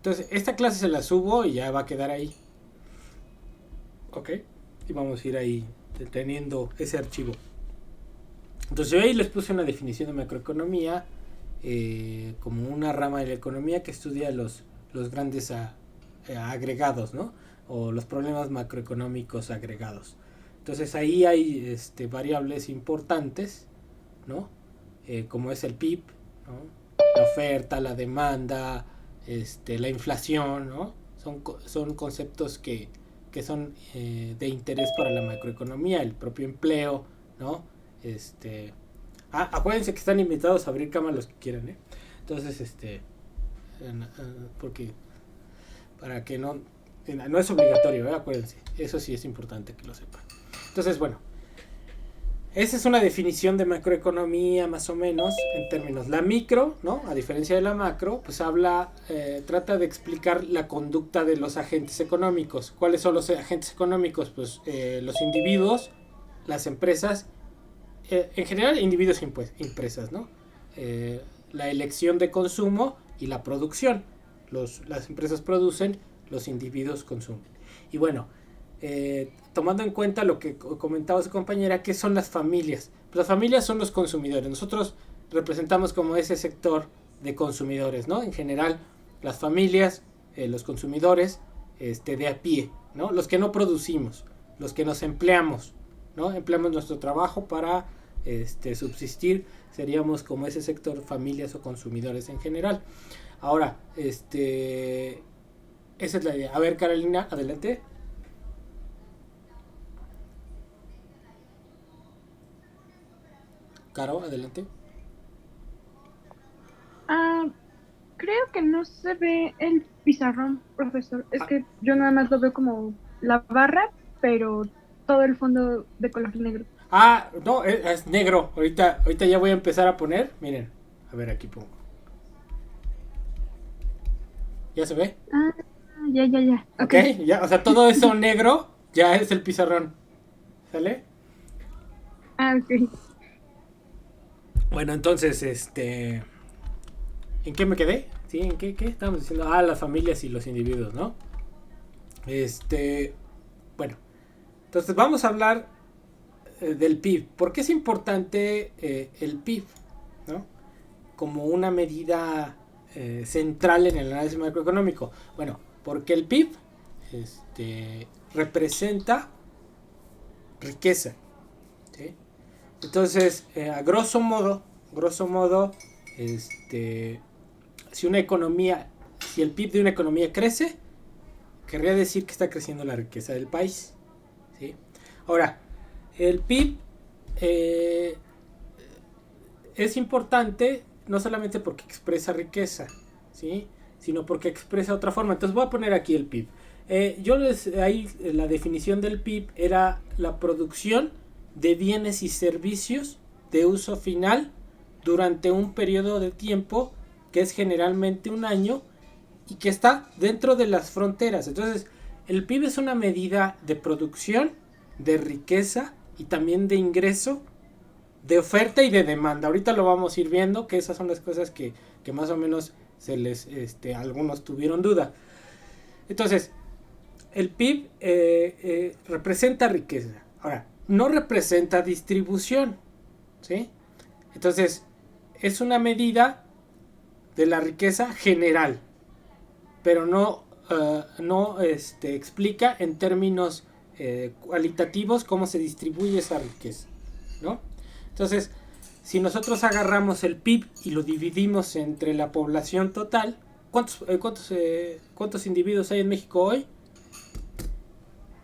Entonces, esta clase se la subo y ya va a quedar ahí. Ok. Y vamos a ir ahí teniendo ese archivo. Entonces, yo ahí les puse una definición de macroeconomía como una rama de la economía que estudia los grandes agregados, ¿no? O los problemas macroeconómicos agregados. Entonces, ahí hay variables importantes, ¿no? Como es el PIB, ¿no? La oferta, la demanda, la inflación, ¿no? Son conceptos que son de interés para la macroeconomía, el propio empleo, ¿no? Acuérdense que están invitados a abrir cámara los que quieran, ¿eh? Entonces, porque para que no es obligatorio, ¿eh? Acuérdense, eso sí es importante que lo sepan. Entonces, bueno, esa es una definición de macroeconomía más o menos en términos. La micro, ¿no? A diferencia de la macro, pues trata de explicar la conducta de los agentes económicos. ¿Cuáles son los agentes económicos? Pues los individuos, las empresas, en general individuos y empresas, ¿no? La elección de consumo y la producción. Las empresas producen, los individuos consumen. Y bueno, tomando en cuenta lo que comentaba su compañera, ¿qué son las familias? Pues las familias son los consumidores. Nosotros representamos como ese sector de consumidores, ¿no? En general, las familias, los consumidores de a pie, ¿no? Los que no producimos, los que nos empleamos, ¿no? Empleamos nuestro trabajo para subsistir, seríamos como ese sector familias o consumidores en general. Ahora, esa es la idea. A ver, Carolina, adelante. Caro, adelante. Creo que no se ve el pizarrón, profesor. Es que yo nada más lo veo como la barra, pero todo el fondo de color negro. No, es negro. Ahorita ya voy a empezar a poner. Miren, a ver, aquí pongo. ¿Ya se ve? Ya. Ok, ya, o sea, todo eso negro ya es el pizarrón. ¿Sale? Ok. Bueno, entonces, ¿en qué me quedé? ¿Sí? ¿En qué estábamos diciendo? Las familias y los individuos, ¿no? Bueno, entonces vamos a hablar del PIB. ¿Por qué es importante el PIB? ¿No? Como una medida central en el análisis macroeconómico. Bueno, porque el PIB representa riqueza. ¿Sí? Entonces, a grosso modo, si el PIB de una economía crece, querría decir que está creciendo la riqueza del país. ¿Sí? Ahora, el PIB es importante no solamente porque expresa riqueza, ¿sí? Sino porque expresa otra forma. Entonces voy a poner aquí el PIB. Ahí la definición del PIB era la producción de bienes y servicios de uso final durante un periodo de tiempo que es generalmente un año y que está dentro de las fronteras. Entonces, el PIB es una medida de producción, de riqueza y también de ingreso, de oferta y de demanda. Ahorita lo vamos a ir viendo, que esas son las cosas que más o menos algunos tuvieron duda. Entonces, el PIB representa riqueza. Ahora, no representa distribución, ¿sí? Entonces, es una medida de la riqueza general, pero no explica en términos cualitativos cómo se distribuye esa riqueza, ¿no? Entonces, si nosotros agarramos el PIB y lo dividimos entre la población total, ¿cuántos individuos hay en México hoy?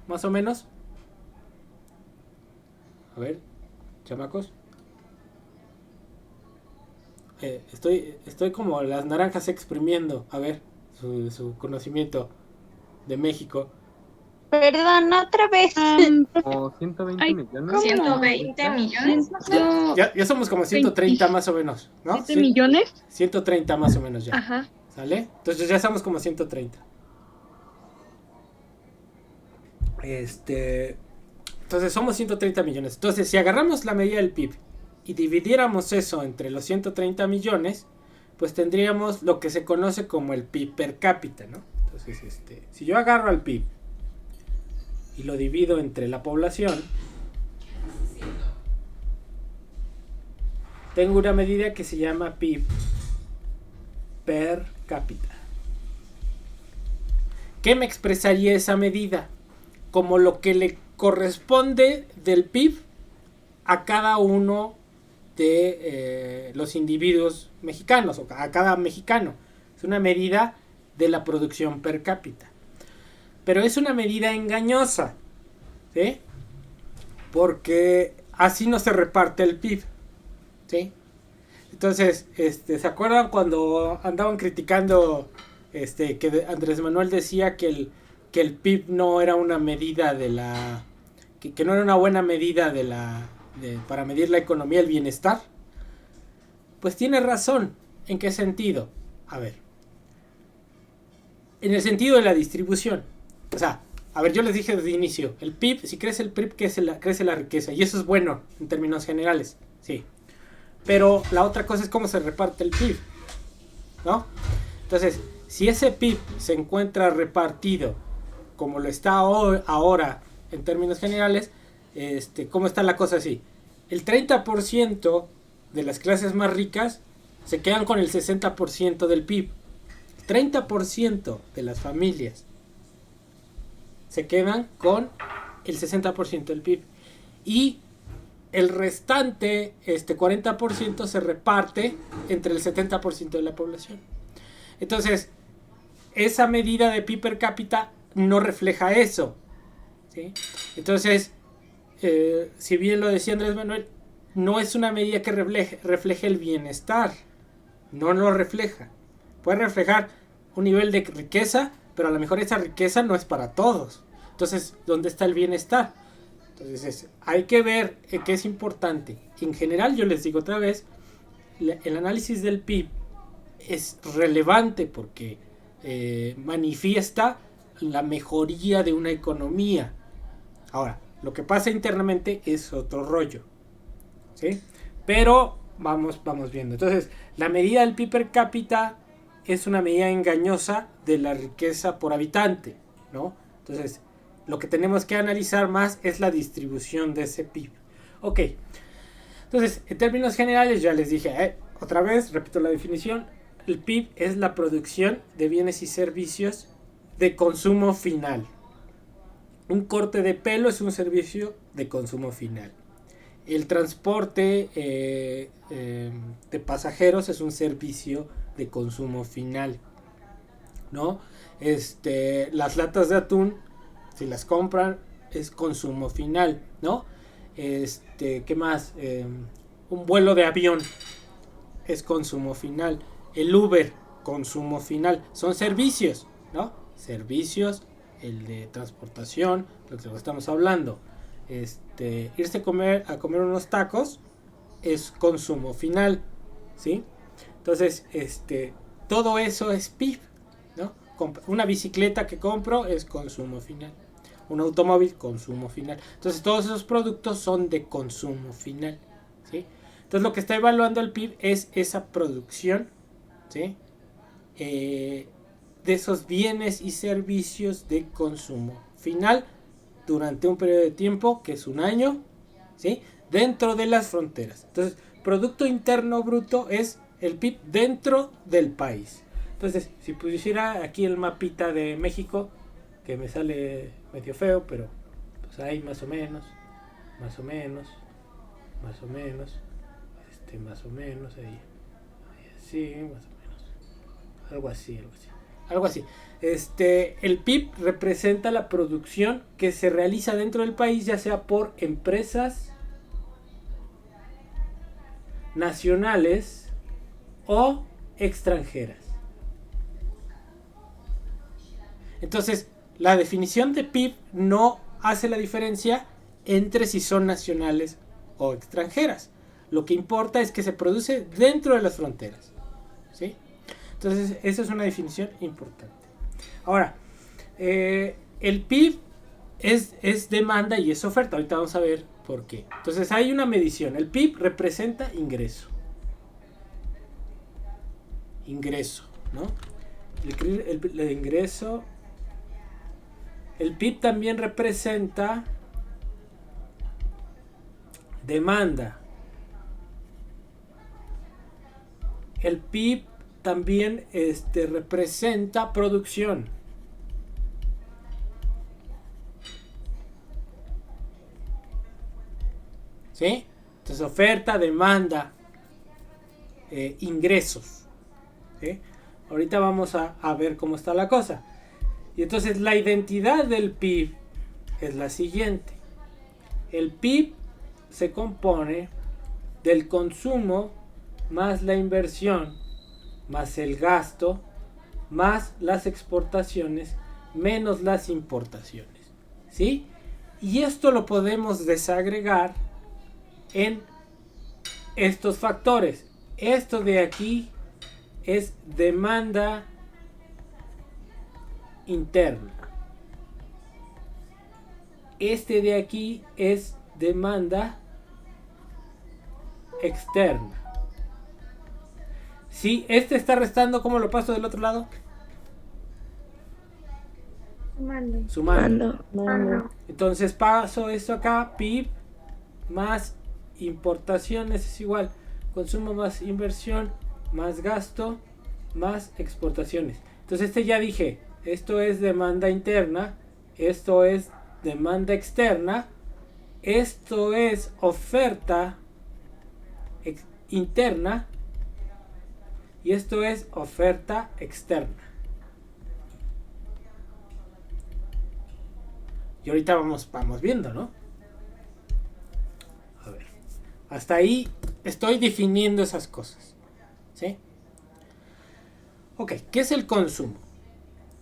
Más o menos. A ver, chamacos. Estoy como las naranjas exprimiendo, a ver, su conocimiento de México. Perdón, otra vez. Como 120 millones. 120 millones. Ya somos como 130 más o menos, ¿no? ¿7 millones? 130 más o menos ya. Ajá. ¿Sale? Entonces ya estamos como 130. Entonces somos 130 millones. Entonces si agarramos la medida del PIB y dividiéramos eso entre los 130 millones, pues tendríamos lo que se conoce como el PIB per cápita, ¿no? Entonces, si yo agarro al PIB y lo divido entre la población, tengo una medida que se llama PIB per cápita. ¿Qué me expresaría esa medida? Como lo que le corresponde del PIB a cada uno de los individuos mexicanos, o a cada mexicano. Es una medida de la producción per cápita. Pero es una medida engañosa, ¿sí? Porque así no se reparte el PIB, ¿sí? Entonces, ¿se acuerdan cuando andaban criticando que Andrés Manuel decía que el PIB no era una medida de la... que no era una buena medida para medir la economía, el bienestar? Pues tiene razón. ¿En qué sentido? A ver. En el sentido de la distribución. O sea, a ver, yo les dije desde el inicio, el PIB, si crece el PIB, crece la riqueza. Y eso es bueno en términos generales, sí. Pero la otra cosa es cómo se reparte el PIB, ¿no? Entonces, si ese PIB se encuentra repartido como lo está ahora en términos generales, ¿cómo está la cosa así? El 30% de las clases más ricas se quedan con el 60% del PIB. 30% de las familias se quedan con el 60% del PIB. Y el restante, 40% se reparte entre el 70% de la población. Entonces, esa medida de PIB per cápita no refleja eso, ¿sí? Entonces, si bien lo decía Andrés Manuel, no es una medida que refleje el bienestar. No lo refleja. Puede reflejar un nivel de riqueza, pero a lo mejor esa riqueza no es para todos. Entonces, ¿dónde está el bienestar? Entonces, hay que ver qué es importante. En general, yo les digo otra vez, el análisis del PIB es relevante porque manifiesta la mejoría de una economía. Ahora, lo que pasa internamente es otro rollo, ¿sí? Pero vamos viendo. Entonces, la medida del PIB per cápita es una medida engañosa de la riqueza por habitante, ¿no? Entonces, lo que tenemos que analizar más es la distribución de ese PIB. Ok. Entonces, en términos generales, ya les dije, otra vez, repito la definición, el PIB es la producción de bienes y servicios de consumo final. Un corte de pelo es un servicio de consumo final. El transporte de pasajeros es un servicio de consumo final, ¿no? Las latas de atún, si las compran, es consumo final, ¿no? ¿Qué más? Un vuelo de avión es consumo final. El Uber, consumo final. Son servicios, ¿no? Servicios, el de transportación, lo que estamos hablando. Irse a comer unos tacos es consumo final, ¿sí? Entonces, todo eso es PIB, ¿no? Una bicicleta que compro es consumo final. Un automóvil, consumo final. Entonces, todos esos productos son de consumo final, ¿sí? Entonces, lo que está evaluando el PIB es esa producción, ¿sí? De esos bienes y servicios de consumo final durante un periodo de tiempo que es un año, ¿sí? Dentro de las fronteras. Entonces, Producto Interno Bruto es el PIB dentro del país. Entonces, si pusiera aquí el mapita de México, que me sale medio feo, pero pues ahí más o menos, ahí, así, más o menos, algo así. El PIB representa la producción que se realiza dentro del país, ya sea por empresas nacionales o extranjeras. Entonces, la definición de PIB no hace la diferencia entre si son nacionales o extranjeras. Lo que importa es que se produce dentro de las fronteras, ¿sí? Entonces, esa es una definición importante. Ahora, el PIB es demanda y es oferta. Ahorita vamos a ver por qué. Entonces, hay una medición. El PIB representa ingreso. ingreso, ¿no? El ingreso. El PIB también representa demanda. El PIB también representa producción. ¿Sí? Entonces oferta, demanda, ingresos. ¿Sí? Ahorita vamos a ver cómo está la cosa. Y entonces la identidad del PIB es la siguiente. El PIB se compone del consumo más la inversión, más el gasto, más las exportaciones, menos las importaciones. ¿Sí? Y esto lo podemos desagregar en estos factores. Esto de aquí es demanda interna. Este de aquí es demanda externa. Si este está restando, ¿cómo lo paso del otro lado? Sumando. Entonces paso esto acá, PIB más importaciones es igual consumo más inversión más gasto más exportaciones. Entonces ya dije, esto es demanda interna, esto es demanda externa, esto es oferta interna y esto es oferta externa. Y ahorita vamos viendo, ¿no? A ver, hasta ahí estoy definiendo esas cosas, ¿sí? Ok, ¿qué es el consumo?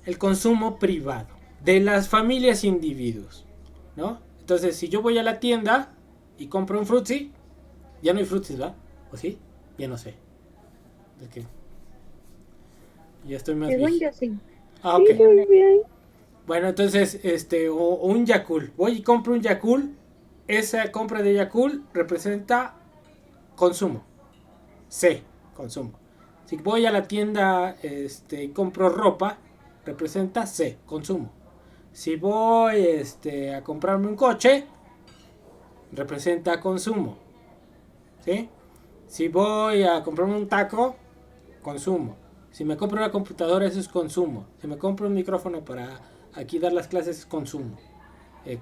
El consumo privado de las familias e individuos, ¿no? Entonces, si yo voy a la tienda y compro un frutzi, ya no hay frutzis, ¿verdad? ¿O sí? Ya no sé. Es que ya estoy más viejo. Sí. Ah, ok. Sí, muy bien. Bueno, entonces, o un Yakult. Voy y compro un Yakult. Esa compra de Yakult representa consumo. C, consumo. Si voy a la tienda y compro ropa, representa C, consumo. Si voy a comprarme un coche, representa consumo. ¿Sí? Si voy a comprarme un taco, consumo. Si me compro una computadora, eso es consumo. Si me compro un micrófono para aquí dar las clases, es consumo.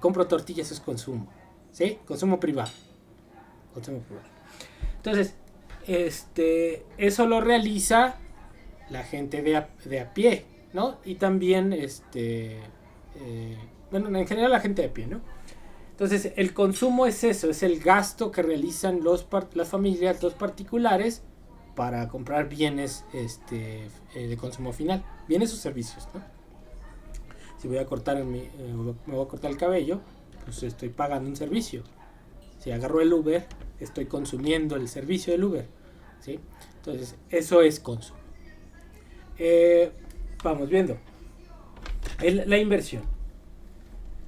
Compro tortillas, es consumo. ¿Sí? Consumo privado. Consumo privado. Entonces, eso lo realiza la gente de a pie, ¿no? Y también, bueno, en general la gente de a pie, ¿no? Entonces, el consumo es eso, es el gasto que realizan las familias, los particulares, para comprar bienes de consumo final, bienes o servicios, ¿no? Si voy a cortar me voy a cortar el cabello, pues estoy pagando un servicio. Si agarro el Uber, estoy consumiendo el servicio del Uber, ¿sí? Entonces, eso es consumo. Vamos viendo. La inversión.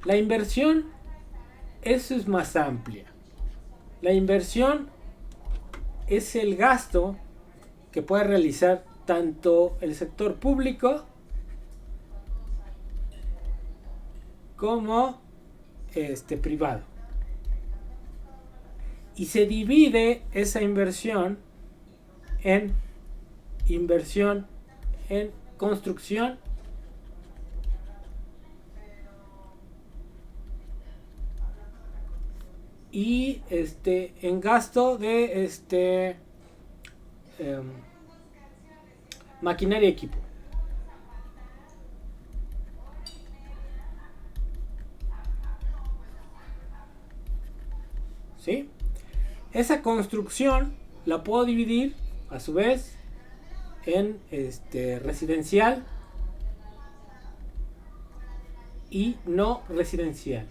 La inversión, eso es más amplia. La inversión es el gasto que puede realizar tanto el sector público como privado. Y se divide esa inversión en inversión en construcción y en gasto de maquinaria y equipo. ¿Sí? Esa construcción la puedo dividir a su vez en residencial y no residencial.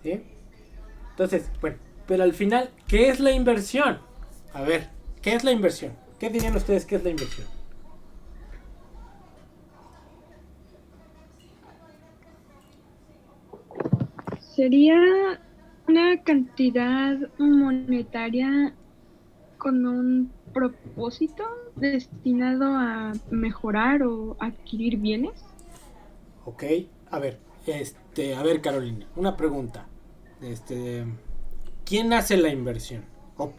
¿Sí? Entonces, bueno, pero al final, ¿qué es la inversión? A ver, ¿qué es la inversión? ¿Qué dirían ustedes que es la inversión? Sería una cantidad monetaria con un propósito destinado a mejorar o adquirir bienes. Ok, a ver, Carolina, una pregunta. ¿Quién hace la inversión? ¿O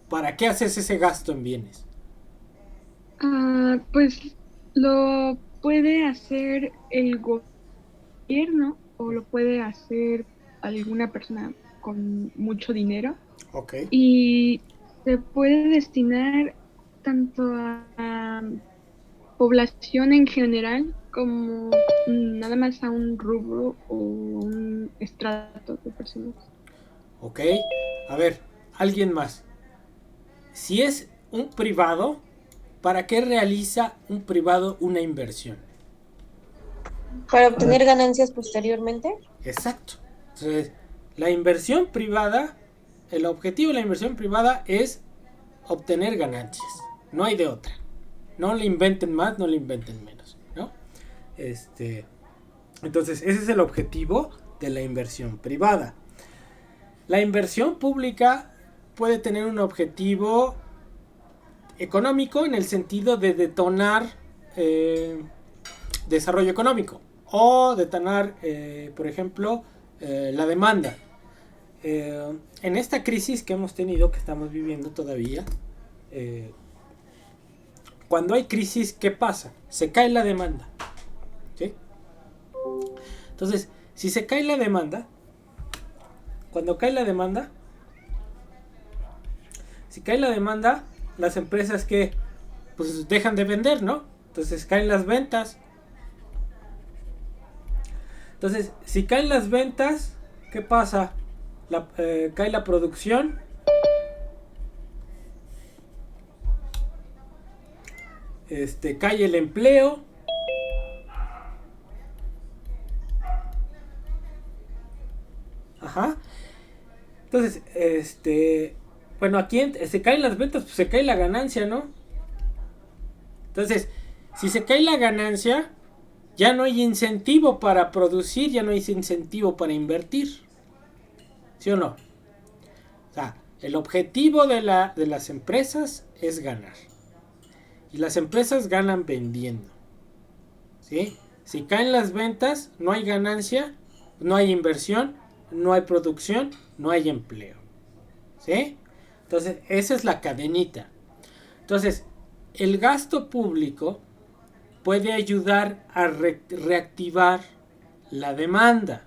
para qué haces ese gasto en bienes? Pues lo puede hacer el gobierno o lo puede hacer alguna persona con mucho dinero. Ok. Y se puede destinar tanto a población en general como nada más a un rubro o un estrato de personas. Ok, a ver, alguien más. Si es un privado, ¿para qué realiza un privado una inversión? Para obtener ganancias posteriormente. Exacto. Entonces, la inversión privada, el objetivo de la inversión privada es obtener ganancias. No hay de otra. No le inventen más, no le inventen menos, ¿no? Entonces, ese es el objetivo de la inversión privada. La inversión pública puede tener un objetivo económico en el sentido de detonar desarrollo económico o detonar, por ejemplo, la demanda. En esta crisis que hemos tenido, que estamos viviendo todavía, cuando hay crisis, ¿qué pasa? Se cae la demanda, ¿sí? Entonces, si se cae la demanda, cuando cae la demanda, si cae la demanda, las empresas que pues dejan de vender, ¿no? Entonces caen las ventas. Entonces, si caen las ventas, ¿qué pasa? Cae la producción. Cae el empleo. Ajá. Entonces, bueno, aquí se caen las ventas, pues se cae la ganancia, ¿no? Entonces, si se cae la ganancia, ya no hay incentivo para producir, ya no hay incentivo para invertir. ¿Sí o no? O sea, el objetivo de las empresas es ganar. Y las empresas ganan vendiendo. ¿Sí? Si caen las ventas, no hay ganancia, no hay inversión, no hay producción, no hay empleo. ¿Sí? Entonces, esa es la cadenita. Entonces, el gasto público puede ayudar a reactivar la demanda.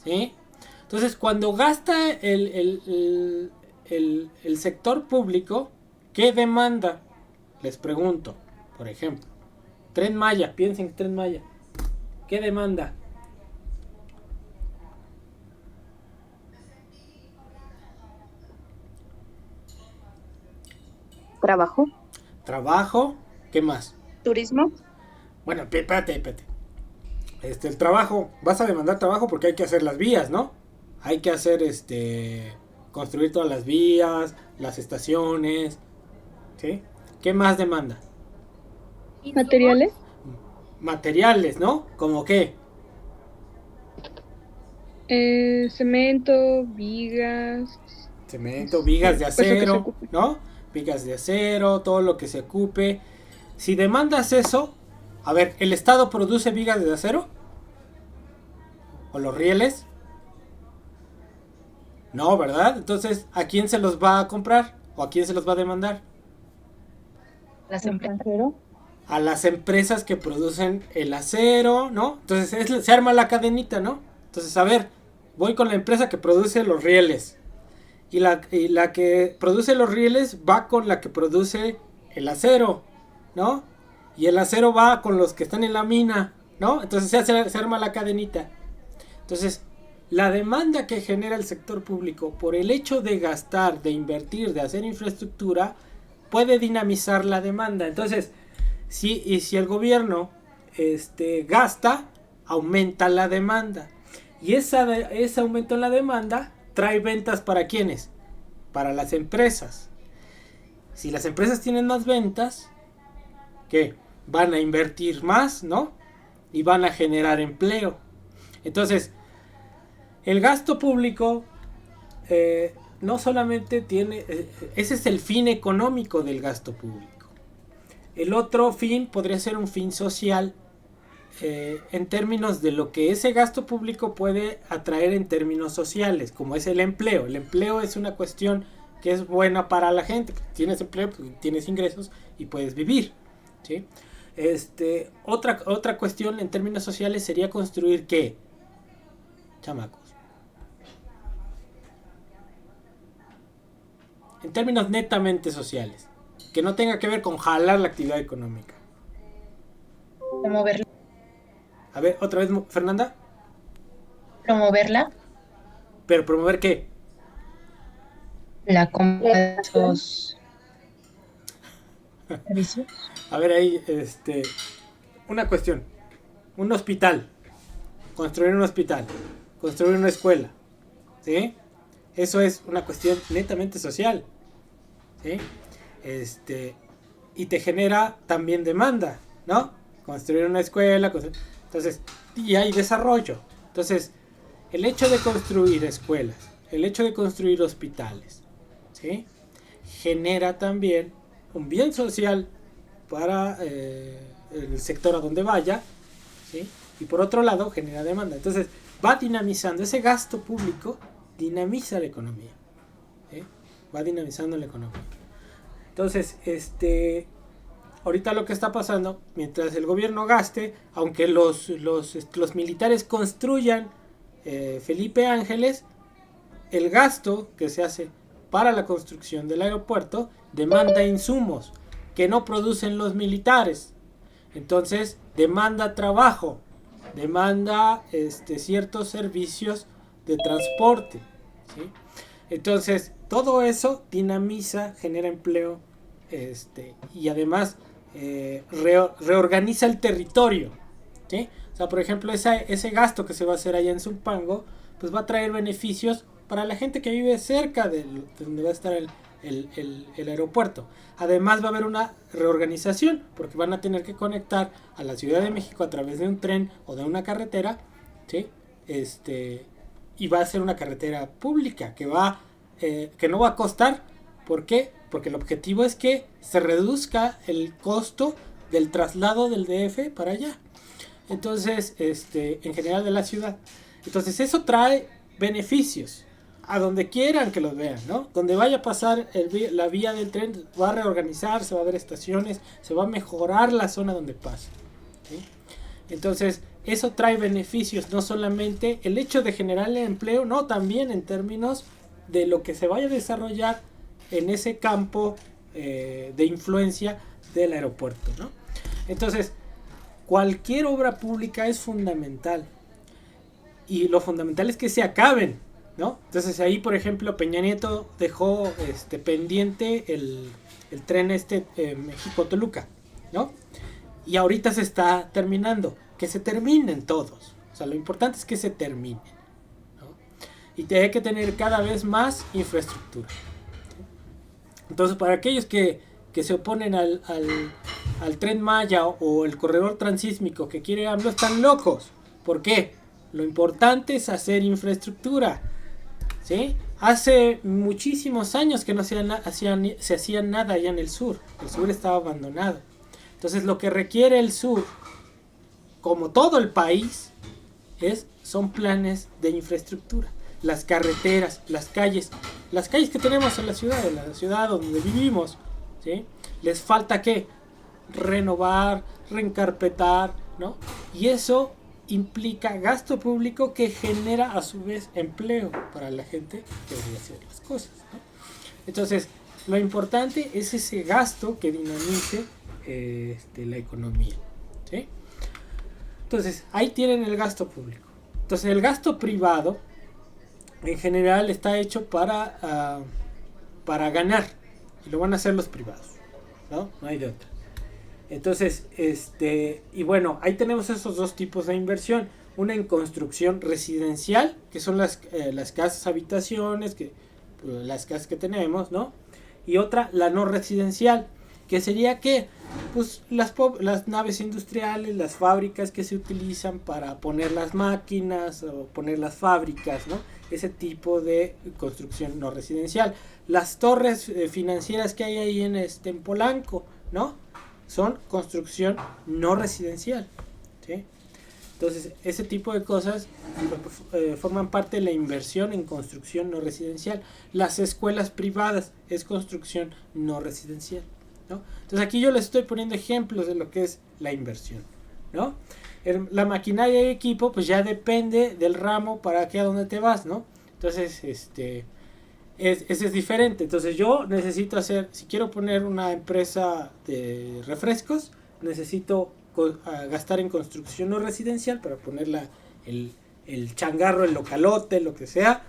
¿Sí? Entonces, cuando gasta el sector público, ¿qué demanda? Les pregunto, por ejemplo, Tren Maya, piensen en Tren Maya. ¿Qué demanda? Trabajo. Trabajo, ¿qué más? Turismo. Bueno, espérate. El trabajo, vas a demandar trabajo porque hay que hacer las vías, ¿no? Hay que hacer, construir todas las vías, las estaciones, ¿sí? ¿Qué más demanda? ¿Materiales? Materiales, ¿no? ¿Cómo qué? Cemento, vigas. Cemento, vigas de Pues lo que se acero, ocupe. ¿no? Vigas de acero, todo lo que se ocupe. Si demandas eso, a ver, ¿el Estado produce vigas de acero? ¿O los rieles? No, ¿verdad? Entonces, ¿a quién se los va a comprar? ¿O a quién se los va a demandar? Las empresas. A las empresas que producen el acero, ¿no? Entonces se arma la cadenita, ¿no? Entonces, a ver, voy con la empresa que produce los rieles. Y la que produce los rieles va con la que produce el acero, ¿no? Y el acero va con los que están en la mina, ¿no? Entonces se arma la cadenita. Entonces, la demanda que genera el sector público por el hecho de gastar, de invertir, de hacer infraestructura, puede dinamizar la demanda. Entonces, si el gobierno gasta, aumenta la demanda. Y ese aumento en la demanda trae ventas ¿para quiénes? Para las empresas. Si las empresas tienen más ventas, ¿qué? Van a invertir más, ¿no? Y van a generar empleo. Entonces, el gasto público no solamente tiene, ese es el fin económico del gasto público. El otro fin podría ser un fin social, en términos de lo que ese gasto público puede atraer en términos sociales, como es el empleo. El empleo es una cuestión que es buena para la gente. Tienes empleo, pues tienes ingresos y puedes vivir, ¿sí? Otra cuestión en términos sociales sería construir ¿qué? Chamacos. En términos netamente sociales, que no tenga que ver con jalar la actividad económica. Promoverla. A ver, otra vez, Fernanda. Promoverla. ¿Pero promover qué? La compra de esos servicios. A ver ahí, una cuestión. Un hospital. Construir un hospital. Construir una escuela. ¿Sí? Eso es una cuestión netamente social. ¿Sí? Y te genera también demanda, ¿no? Construir una escuela. Entonces, y hay desarrollo. Entonces, el hecho de construir escuelas, el hecho de construir hospitales, ¿sí? Genera también un bien social para el sector a donde vaya, ¿sí? Y por otro lado genera demanda. Entonces va dinamizando, ese gasto público dinamiza la economía, ¿sí? Va dinamizando la economía. Entonces, ahorita lo que está pasando, mientras el gobierno gaste, aunque los militares construyan Felipe Ángeles, el gasto que se hace para la construcción del aeropuerto demanda insumos que no producen los militares. Entonces demanda trabajo, demanda ciertos servicios de transporte, ¿sí? Entonces todo eso dinamiza, genera empleo, y además reorganiza el territorio, ¿sí? O sea, por ejemplo, ese gasto que se va a hacer allá en Zumpango, pues va a traer beneficios para la gente que vive cerca de donde va a estar el aeropuerto. Además va a haber una reorganización, porque van a tener que conectar a la Ciudad de México a través de un tren o de una carretera, ¿sí? Y va a ser una carretera pública que no va a costar. ¿Por qué? Porque el objetivo es que se reduzca el costo del traslado del DF para allá. Entonces, en general de la ciudad. Entonces eso trae beneficios a donde quieran que los vean, ¿no? Donde vaya a pasar la vía del tren va a reorganizarse, va a haber estaciones, se va a mejorar la zona donde pasa, ¿sí? Entonces eso trae beneficios, no solamente el hecho de generar el empleo, no, también en términos de lo que se vaya a desarrollar en ese campo de influencia del aeropuerto, ¿no? Entonces cualquier obra pública es fundamental, y lo fundamental es que se acaben, ¿no? Entonces ahí, por ejemplo, Peña Nieto dejó pendiente el tren México-Toluca, ¿no? Y ahorita se está terminando. Que se terminen todos. O sea, lo importante es que se terminen, ¿no? Y hay que tener cada vez más infraestructura. Entonces, para aquellos que se oponen al Tren Maya o el corredor transísmico que quiere AMLO, están locos. ¿Por qué? Lo importante es hacer infraestructura, ¿sí? Hace muchísimos años que no se hacía nada allá en el sur. El sur estaba abandonado. Entonces lo que requiere el sur, como todo el país, son planes de infraestructura. Las carreteras, las calles que tenemos en la ciudad donde vivimos, ¿sí? Les falta ¿qué? Renovar, reencarpetar, ¿no? Y eso implica gasto público que genera a su vez empleo para la gente que debería hacer las cosas, ¿no? Entonces lo importante es ese gasto que dinamice la economía, ¿sí? Entonces ahí tienen el gasto público. Entonces el gasto privado en general está hecho para ganar, y lo van a hacer los privados, ¿no? No hay de otra. Entonces, y bueno, ahí tenemos esos dos tipos de inversión. Una en construcción residencial, que son las casas habitaciones, las casas que tenemos, ¿no? Y otra, la no residencial, que sería que pues las naves industriales, las fábricas que se utilizan para poner las máquinas o poner las fábricas, ¿no? ese tipo de construcción no residencial. Las torres financieras que hay ahí en Polanco, ¿no? Son construcción no residencial, ¿sí? Entonces, ese tipo de cosas forman parte de la inversión en construcción no residencial. Las escuelas privadas es construcción no residencial, ¿no? Entonces, aquí yo les estoy poniendo ejemplos de lo que es la inversión, ¿no? La maquinaria y equipo, pues ya depende del ramo para qué a dónde te vas, ¿no? Entonces, ese es diferente. Entonces, yo necesito hacer, si quiero poner una empresa de refrescos, necesito gastar en construcción no residencial para poner el changarro, el localote, lo que sea,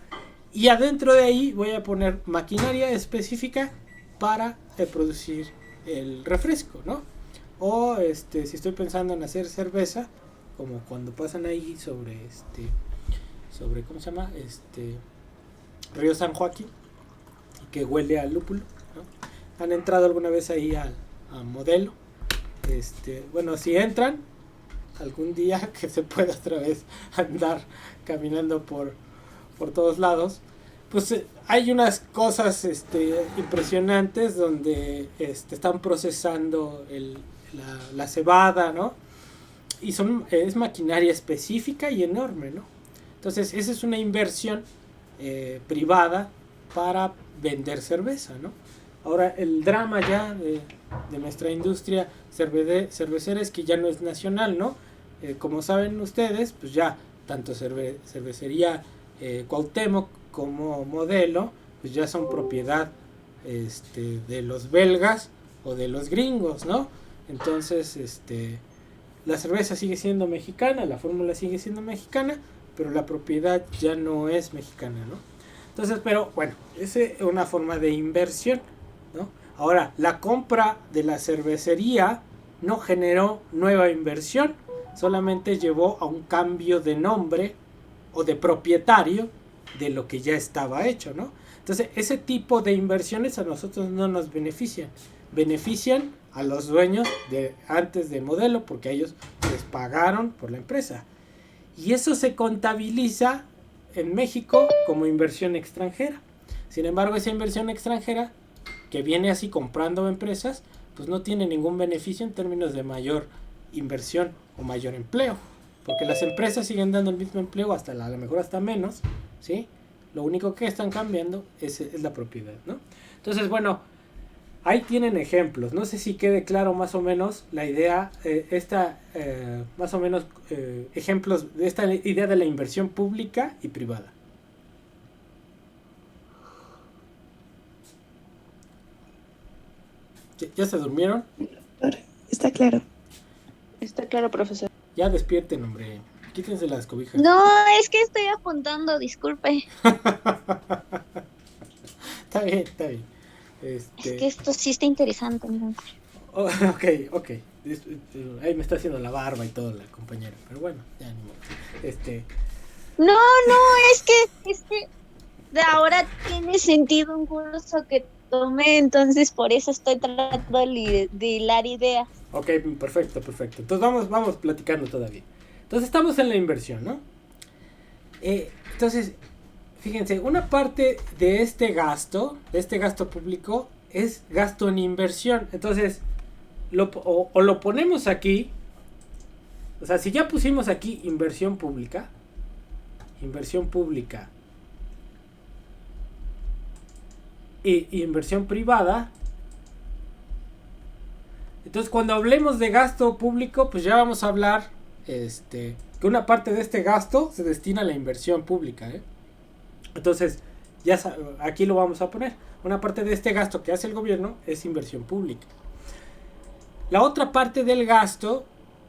y adentro de ahí voy a poner maquinaria específica para producir el refresco, ¿no? O si estoy pensando en hacer cerveza, como cuando pasan ahí sobre ¿cómo se llama? Río San Joaquín, y que huele a lúpulo, ¿no? ¿Han entrado alguna vez ahí a Modelo? Bueno, si entran algún día, que se pueda otra vez andar caminando por todos lados, pues hay unas cosas impresionantes donde están procesando la cebada, ¿no? Y es maquinaria específica y enorme, ¿no? Entonces esa es una inversión privada para vender cerveza, ¿no? Ahora, el drama ya de nuestra industria cervecera es que ya no es nacional, ¿no? Como saben ustedes, pues ya tanto cervecería Cuauhtémoc como Modelo, pues ya son propiedad de los belgas o de los gringos, ¿no? Entonces, la cerveza sigue siendo mexicana, la fórmula sigue siendo mexicana, pero la propiedad ya no es mexicana, ¿no? Entonces, pero bueno, esa es una forma de inversión, ¿no? Ahora, la compra de la cervecería no generó nueva inversión, solamente llevó a un cambio de nombre o de propietario de lo que ya estaba hecho, ¿no? Entonces, ese tipo de inversiones a nosotros no nos benefician. Benefician a los dueños de antes del Modelo, porque ellos les pagaron por la empresa. Y eso se contabiliza en México como inversión extranjera. Sin embargo, esa inversión extranjera que viene así comprando empresas, pues no tiene ningún beneficio en términos de mayor inversión o mayor empleo, porque las empresas siguen dando el mismo empleo, a lo mejor hasta menos, ¿sí? Lo único que están cambiando es la propiedad, ¿no? Entonces, bueno, ahí tienen ejemplos. No sé si quede claro más o menos la idea, más o menos ejemplos de esta idea de la inversión pública y privada. ¿Ya se durmieron? Está claro. Está claro, profesor. Ya despierten, hombre. Quítense las cobijas. No, es que estoy apuntando, disculpe. Está bien, está bien. Es que esto sí está interesante, ¿no? Ok. Ahí me está haciendo la barba y todo la compañera. Pero bueno, ya ni modo. No, es que de ahora tiene sentido un curso que tomé, entonces por eso estoy tratando de hilar ideas. Ok, perfecto. Entonces vamos platicando todavía. Entonces estamos en la inversión, ¿no? Entonces, fíjense, una parte de este gasto público, es gasto en inversión. Entonces, lo ponemos aquí, o sea, si ya pusimos aquí inversión pública y inversión privada, entonces cuando hablemos de gasto público, pues ya vamos a hablar que una parte de este gasto se destina a la inversión pública, ¿eh? Entonces, aquí lo vamos a poner. Una parte de este gasto que hace el gobierno es inversión pública. La otra parte del gasto,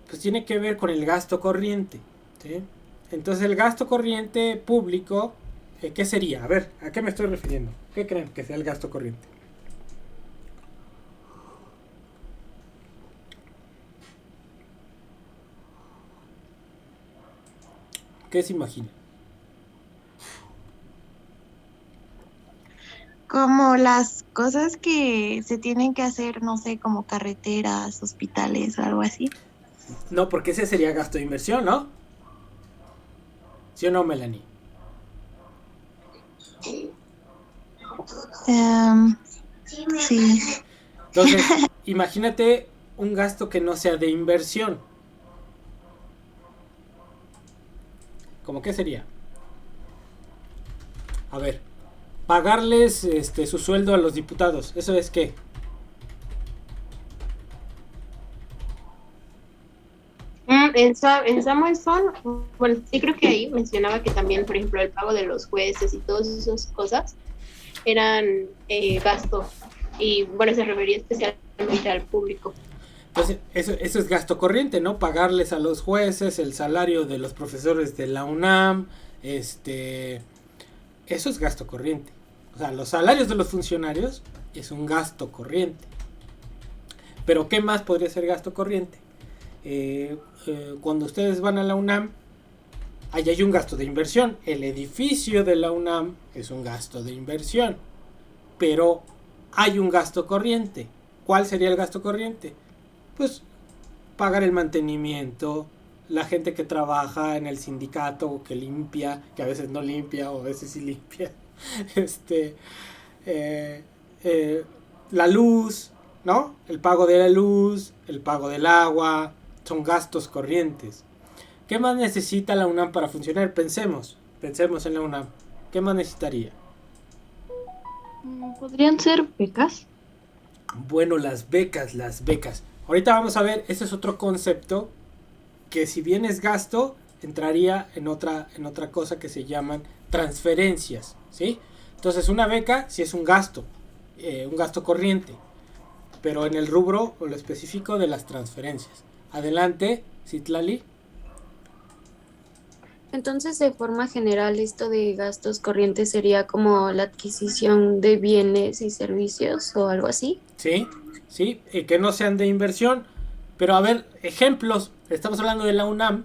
pues tiene que ver con el gasto corriente, ¿sí? Entonces, el gasto corriente público, ¿qué sería? A ver, ¿a qué me estoy refiriendo? ¿Qué creen que sea el gasto corriente? ¿Qué se imagina? Como las cosas que se tienen que hacer, no sé, como carreteras, hospitales o algo así. No, porque ese sería gasto de inversión, ¿no? ¿Sí o no, Melanie? Sí. Entonces, imagínate un gasto que no sea de inversión. ¿Cómo qué sería? A ver, pagarles su sueldo a los diputados. ¿Eso es qué? En Samuelson, bueno, sí creo que ahí mencionaba que también, por ejemplo, el pago de los jueces y todas esas cosas eran gasto. Y bueno, se refería especialmente al público. Entonces, eso es gasto corriente, ¿no? Pagarles a los jueces, el salario de los profesores de la UNAM, eso es gasto corriente. O sea, los salarios de los funcionarios es un gasto corriente. Pero ¿qué más podría ser gasto corriente? Cuando ustedes van a la UNAM, ahí hay un gasto de inversión. El edificio de la UNAM es un gasto de inversión. Pero hay un gasto corriente. ¿Cuál sería el gasto corriente? Pues pagar el mantenimiento, la gente que trabaja en el sindicato, que limpia, que a veces no limpia o a veces sí limpia, la luz, ¿no? El pago de la luz, el pago del agua, son gastos corrientes. ¿Qué más necesita la UNAM para funcionar? Pensemos en la UNAM. ¿Qué más necesitaría? ¿Podrían ser becas? Bueno, las becas. Ahorita vamos a ver, ese es otro concepto que si bien es gasto, entraría en otra cosa que se llaman transferencias, ¿sí? Entonces una beca sí es un gasto corriente, pero en el rubro o lo específico de las transferencias. Adelante, Citlali. Entonces, de forma general, esto de gastos corrientes sería como la adquisición de bienes y servicios o algo así. Sí, que no sean de inversión. Pero a ver, ejemplos. Estamos hablando de la UNAM.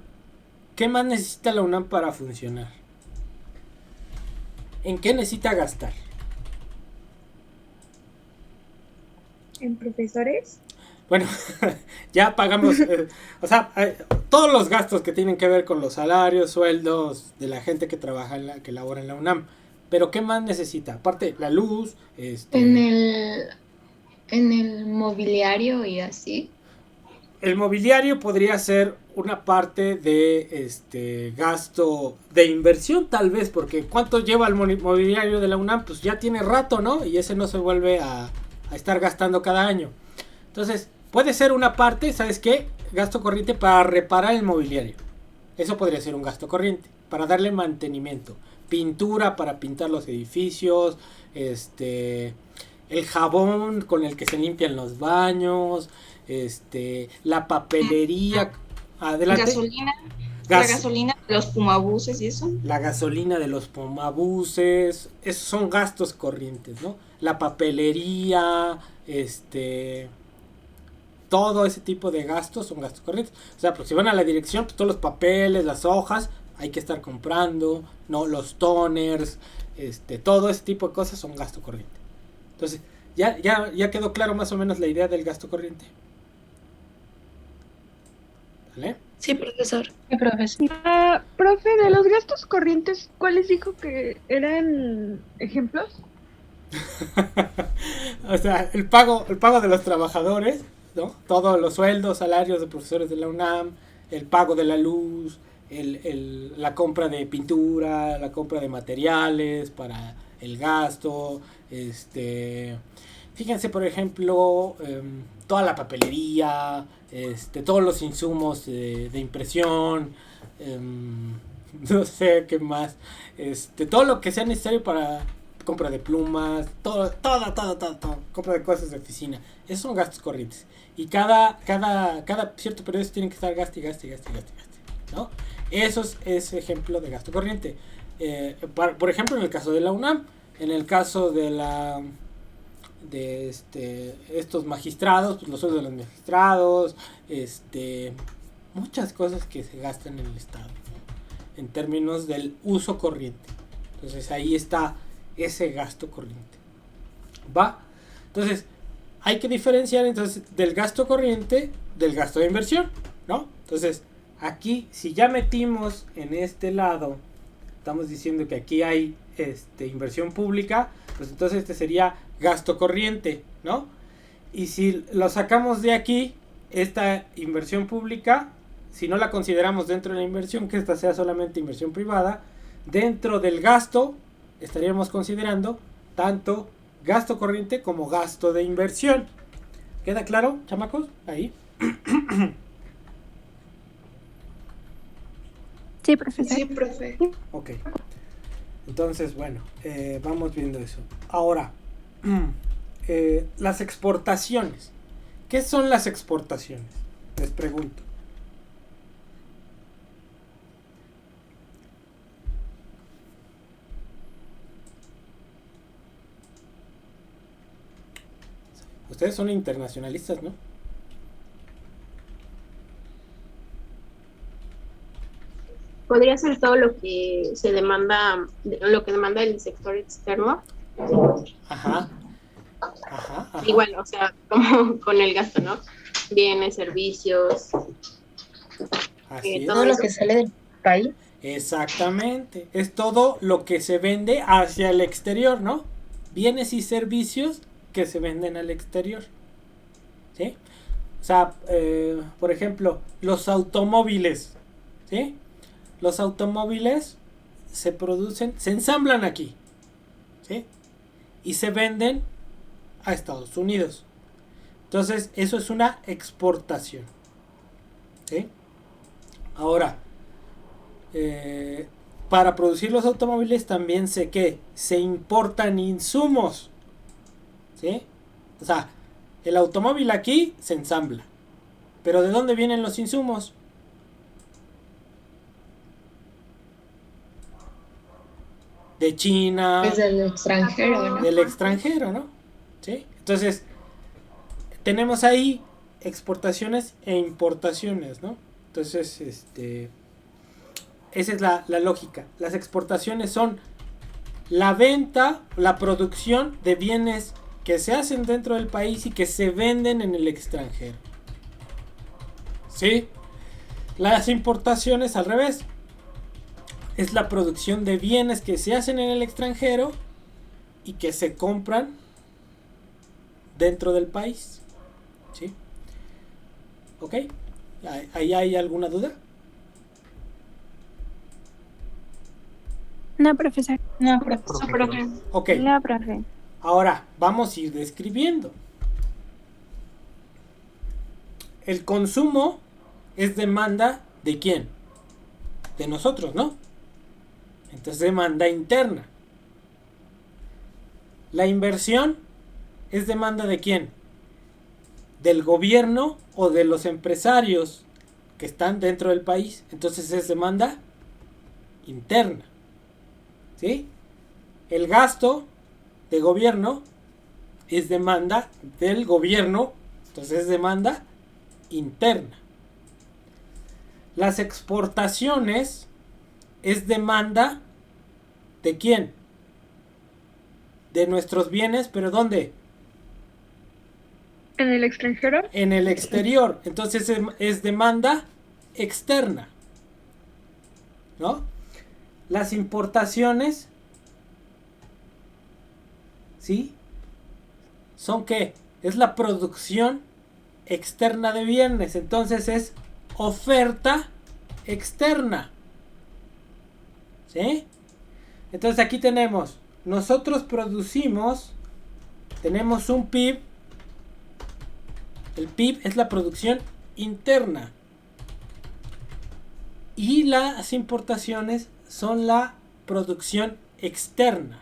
¿Qué más necesita la UNAM para funcionar? ¿En qué necesita gastar? ¿En profesores? Bueno, ya pagamos, todos los gastos que tienen que ver con los salarios, sueldos de la gente que trabaja, que labora en la UNAM. Pero ¿qué más necesita? Aparte, la luz, En el mobiliario y así. El mobiliario podría ser una parte de gasto de inversión tal vez, porque ¿cuánto lleva el mobiliario de la UNAM? Pues ya tiene rato, ¿no? Y ese no se vuelve a estar gastando cada año. Entonces, puede ser una parte, ¿sabes qué? Gasto corriente para reparar el mobiliario. Eso podría ser un gasto corriente, para darle mantenimiento. Pintura para pintar los edificios, el jabón con el que se limpian los baños, la papelería. Adelante. Gasolina. La gasolina de los pumabuses y eso. La gasolina de los pumabuses, esos son gastos corrientes, ¿no? La papelería, todo ese tipo de gastos son gastos corrientes. O sea, pues si van a la dirección, pues todos los papeles, las hojas, hay que estar comprando, ¿no? Los toners, todo ese tipo de cosas son gasto corriente. Entonces, ya quedó claro más o menos la idea del gasto corriente. ¿Vale? Sí, profesor. Sí, profesor. Profe, de los gastos corrientes, ¿cuáles dijo que eran ejemplos? O sea, el pago de los trabajadores, ¿no? Todos los sueldos, salarios de profesores de la UNAM, el pago de la luz, la compra de pintura, la compra de materiales para el gasto, fíjense por ejemplo, toda la papelería, todos los insumos de impresión, no sé qué más, todo lo que sea necesario para compra de plumas, todo, compra de cosas de oficina, esos son gastos corrientes. Y cada cierto periodo tienen que estar gaste, ¿no? Eso es ejemplo de gasto corriente. Por ejemplo, en el caso de la UNAM, en el caso de estos magistrados, pues los sueldos de los magistrados, muchas cosas que se gastan en el Estado, ¿no? En términos del uso corriente. Entonces ahí está ese gasto corriente. ¿Va? Entonces, hay que diferenciar entonces del gasto corriente del gasto de inversión, ¿no? Entonces, aquí, si ya metimos en este lado, estamos diciendo que aquí hay inversión pública, pues entonces este sería gasto corriente, ¿no? Y si lo sacamos de aquí, esta inversión pública, si no la consideramos dentro de la inversión, que esta sea solamente inversión privada, dentro del gasto estaríamos considerando tanto gasto corriente como gasto de inversión. ¿Queda claro, chamacos? Ahí. Sí, profesor. Sí, profe. Ok. Entonces, bueno, vamos viendo eso. Ahora, las exportaciones. ¿Qué son las exportaciones? Les pregunto. Ustedes son internacionalistas, ¿no? Podría ser todo lo que se demanda, lo que demanda el sector externo. Ajá. Ajá, ajá. Igual, o sea, como con el gasto, ¿no? Bienes, servicios. Así es. Todo lo que sale del país. Exactamente. Es todo lo que se vende hacia el exterior, ¿no? Bienes y servicios que se venden al exterior. ¿Sí? O sea, por ejemplo, los automóviles. ¿Sí? Los automóviles se producen, se ensamblan aquí. ¿Sí? Y se venden a Estados Unidos. Entonces, eso es una exportación. ¿Sí? Ahora, para producir los automóviles también se importan insumos. ¿Sí? O sea, el automóvil aquí se ensambla. Pero ¿de dónde vienen los insumos? De China. Es del extranjero, ¿no? Del extranjero, ¿no? ¿Sí? Entonces, tenemos ahí exportaciones e importaciones, ¿no? Entonces, esa es la lógica. Las exportaciones son la venta, la producción de bienes que se hacen dentro del país y que se venden en el extranjero. ¿Sí? Las importaciones al revés. Es la producción de bienes que se hacen en el extranjero y que se compran dentro del país. ¿Sí? ¿Ok? ¿Ahí hay alguna duda? No, profesor. No, profesor. Profe. Ok. No, profe. Ahora vamos a ir describiendo. El consumo es demanda ¿de quién? De nosotros, ¿no? Entonces demanda interna. La inversión es demanda ¿de quién? Del gobierno o de los empresarios que están dentro del país. Entonces es demanda interna. ¿Sí? El gasto de gobierno es demanda del gobierno. Entonces es demanda interna. Las exportaciones es demanda ¿de quién? De nuestros bienes, pero ¿dónde? ¿En el extranjero? En el exterior. Entonces es demanda externa, ¿no? Las importaciones, ¿sí? ¿Son qué? Es la producción externa de bienes. Entonces es oferta externa. ¿Sí? Entonces aquí tenemos, nosotros producimos, tenemos un PIB. El PIB es la producción interna. Y las importaciones son la producción externa.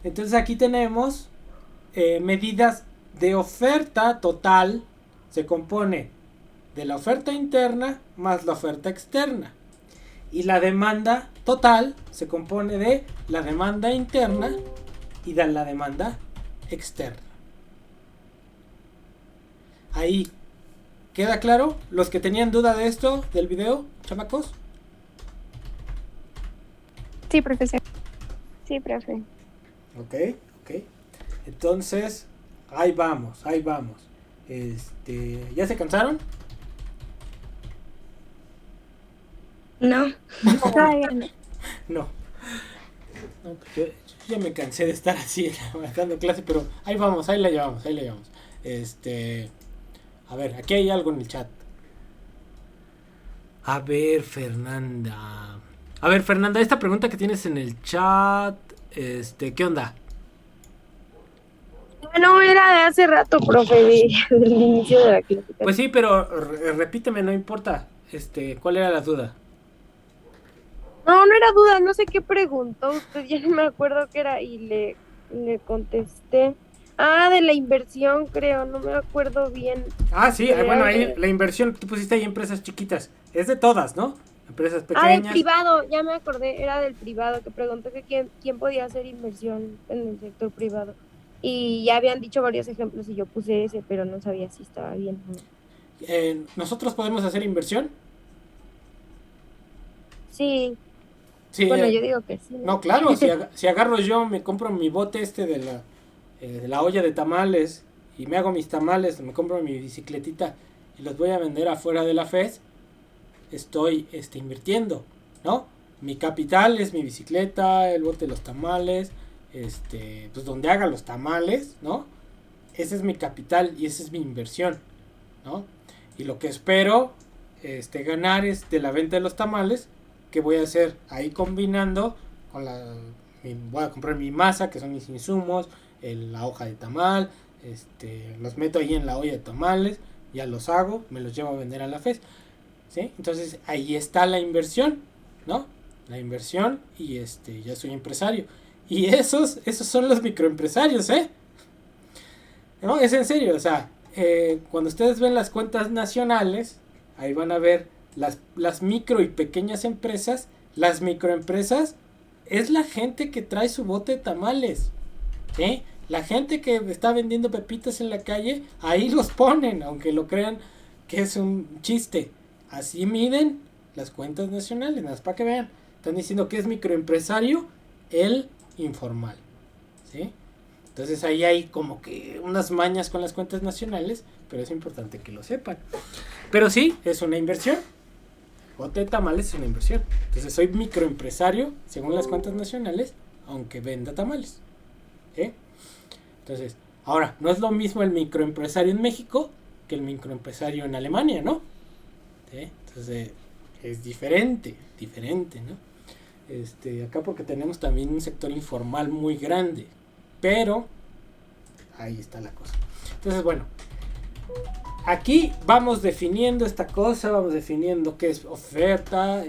Entonces aquí tenemos medidas de oferta total. Se compone de la oferta interna más la oferta externa. Y la demanda total se compone de la demanda interna y de la demanda externa. Ahí, ¿queda claro? Los que tenían duda de esto, del video, chamacos. Sí, profesor. Sí, profe. Ok. Entonces, ahí vamos. ¿Ya se cansaron? No. Todavía no. No. No, pues yo ya me cansé de estar así dando clase, pero ahí vamos, ahí la llevamos. A ver, aquí hay algo en el chat. A ver, Fernanda, esta pregunta que tienes en el chat, ¿qué onda? No, era de hace rato, profe, del inicio de la clase. Pues sí, pero repíteme, no importa. ¿Cuál era la duda? No, no era duda, no sé qué preguntó usted, ya no me acuerdo qué era y le contesté. Ah, de la inversión, creo, no me acuerdo bien. Ah, sí, Era bueno, ahí de- la inversión, tú pusiste ahí empresas chiquitas. Es de todas, ¿no? Empresas pequeñas. Ah, del privado, ya me acordé, era del privado, que preguntó que quién podía hacer inversión en el sector privado. Y ya habían dicho varios ejemplos y yo puse ese, pero no sabía si estaba bien o no. ¿Nosotros podemos hacer inversión? Sí, Sí. bueno, yo digo que sí. No, claro, si agarro yo, me compro mi bote de la olla de tamales y me hago mis tamales, me compro mi bicicletita y los voy a vender afuera de la FES, estoy invirtiendo, ¿no? Mi capital es mi bicicleta, el bote de los tamales, pues donde haga los tamales, ¿no? Ese es mi capital y esa es mi inversión, ¿no? Y lo que espero ganar es de la venta de los tamales, que voy a hacer ahí combinando con voy a comprar mi masa, que son mis insumos, la hoja de tamal, los meto ahí en la olla de tamales, ya los hago, me los llevo a vender a la FES, ¿sí? Entonces ahí está la inversión, ¿no? La inversión y ya soy empresario. Y esos son los microempresarios, ¿eh? No, es en serio, o sea, cuando ustedes ven las cuentas nacionales, ahí van a ver las micro y pequeñas empresas. Las microempresas es la gente que trae su bote de tamales, ¿sí? La gente que está vendiendo pepitas en la calle, ahí los ponen, aunque lo crean que es un chiste. Así miden las cuentas nacionales, nada más para que vean. Están diciendo que es microempresario el informal, ¿sí? Entonces ahí hay como que unas mañas con las cuentas nacionales, pero es importante que lo sepan. Pero sí, es una inversión. Bote de tamales es una inversión. Entonces soy microempresario según las cuentas nacionales, aunque venda tamales, ¿sí? Entonces, ahora, no es lo mismo el microempresario en México que el microempresario en Alemania, ¿no? ¿Sí? Entonces, es diferente, ¿no? Acá porque tenemos también un sector informal muy grande, pero ahí está la cosa. Entonces, bueno, aquí vamos definiendo esta cosa, vamos definiendo qué es oferta,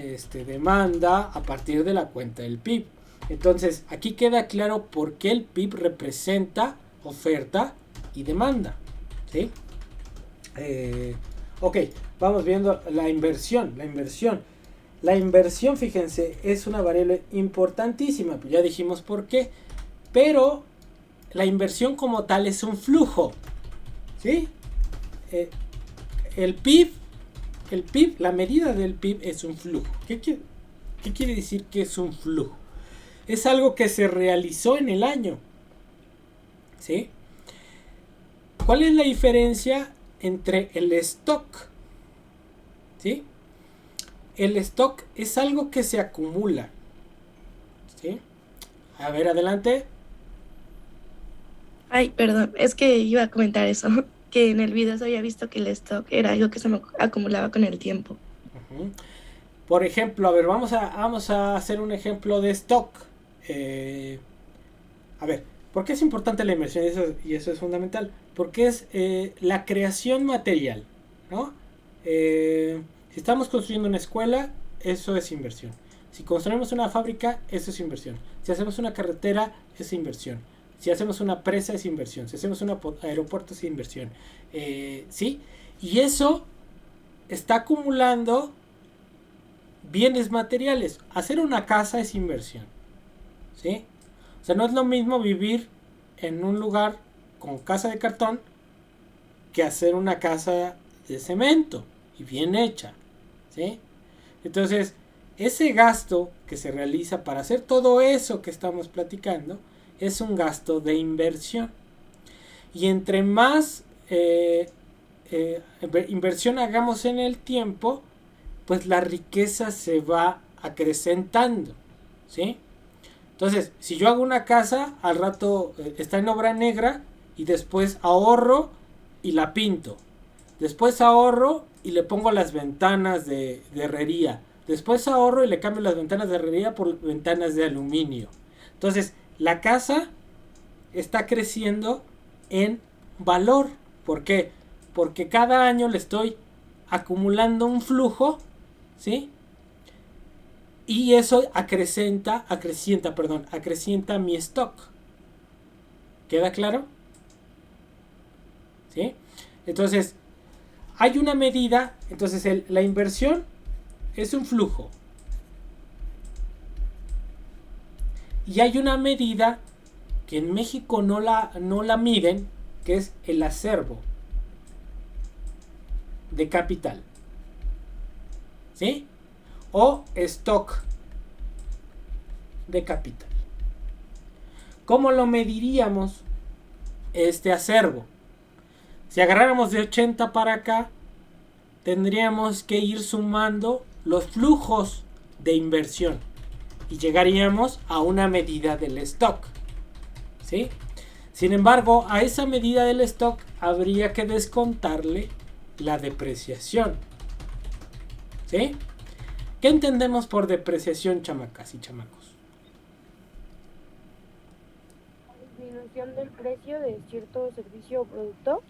demanda, a partir de la cuenta del PIB. Entonces, aquí queda claro por qué el PIB representa oferta y demanda, ¿sí? Ok, vamos viendo la inversión. La inversión, fíjense, es una variable importantísima, pues ya dijimos por qué, pero la inversión como tal es un flujo, ¿sí? El PIB, la medida del PIB es un flujo. ¿Qué quiere decir que es un flujo? Es algo que se realizó en el año, ¿sí? ¿Cuál es la diferencia entre el stock? ¿Sí? El stock es algo que se acumula, ¿sí? A ver, adelante. Ay, perdón, es que iba a comentar eso, que en el video se había visto que el stock era algo que se me acumulaba con el tiempo. Uh-huh. Por ejemplo, a ver, vamos a hacer un ejemplo de stock. A ver, ¿por qué es importante la inversión? Y eso es fundamental. Porque es la creación material, ¿no? Si estamos construyendo una escuela, eso es inversión. Si construimos una fábrica, eso es inversión. Si hacemos una carretera, es inversión. Si hacemos una presa, es inversión. Si hacemos un aeropuerto, es inversión. ¿Sí? Y eso está acumulando bienes materiales. Hacer una casa es inversión, ¿sí? O sea, no es lo mismo vivir en un lugar con casa de cartón que hacer una casa de cemento y bien hecha, ¿sí? Entonces, ese gasto que se realiza para hacer todo eso que estamos platicando es un gasto de inversión. Y entre más inversión hagamos en el tiempo, pues la riqueza se va acrecentando, ¿sí? Entonces, si yo hago una casa, al rato está en obra negra y después ahorro y la pinto. Después ahorro y le pongo las ventanas de herrería. Después ahorro y le cambio las ventanas de herrería por ventanas de aluminio. Entonces, la casa está creciendo en valor. ¿Por qué? Porque cada año le estoy acumulando un flujo, ¿sí? Y eso acrecienta mi stock. ¿Queda claro? ¿Sí? Entonces, hay una medida. Entonces, la inversión es un flujo. Y hay una medida que en México no la miden, que es el acervo de capital. ¿Sí? O stock de capital. ¿Cómo lo mediríamos este acervo? Si agarráramos de 80 para acá, tendríamos que ir sumando los flujos de inversión y llegaríamos a una medida del stock. ¿Sí? Sin embargo, a esa medida del stock habría que descontarle la depreciación. ¿Sí? ¿Qué entendemos por depreciación, chamacas y chamacos? Disminución del precio de cierto servicio o producto.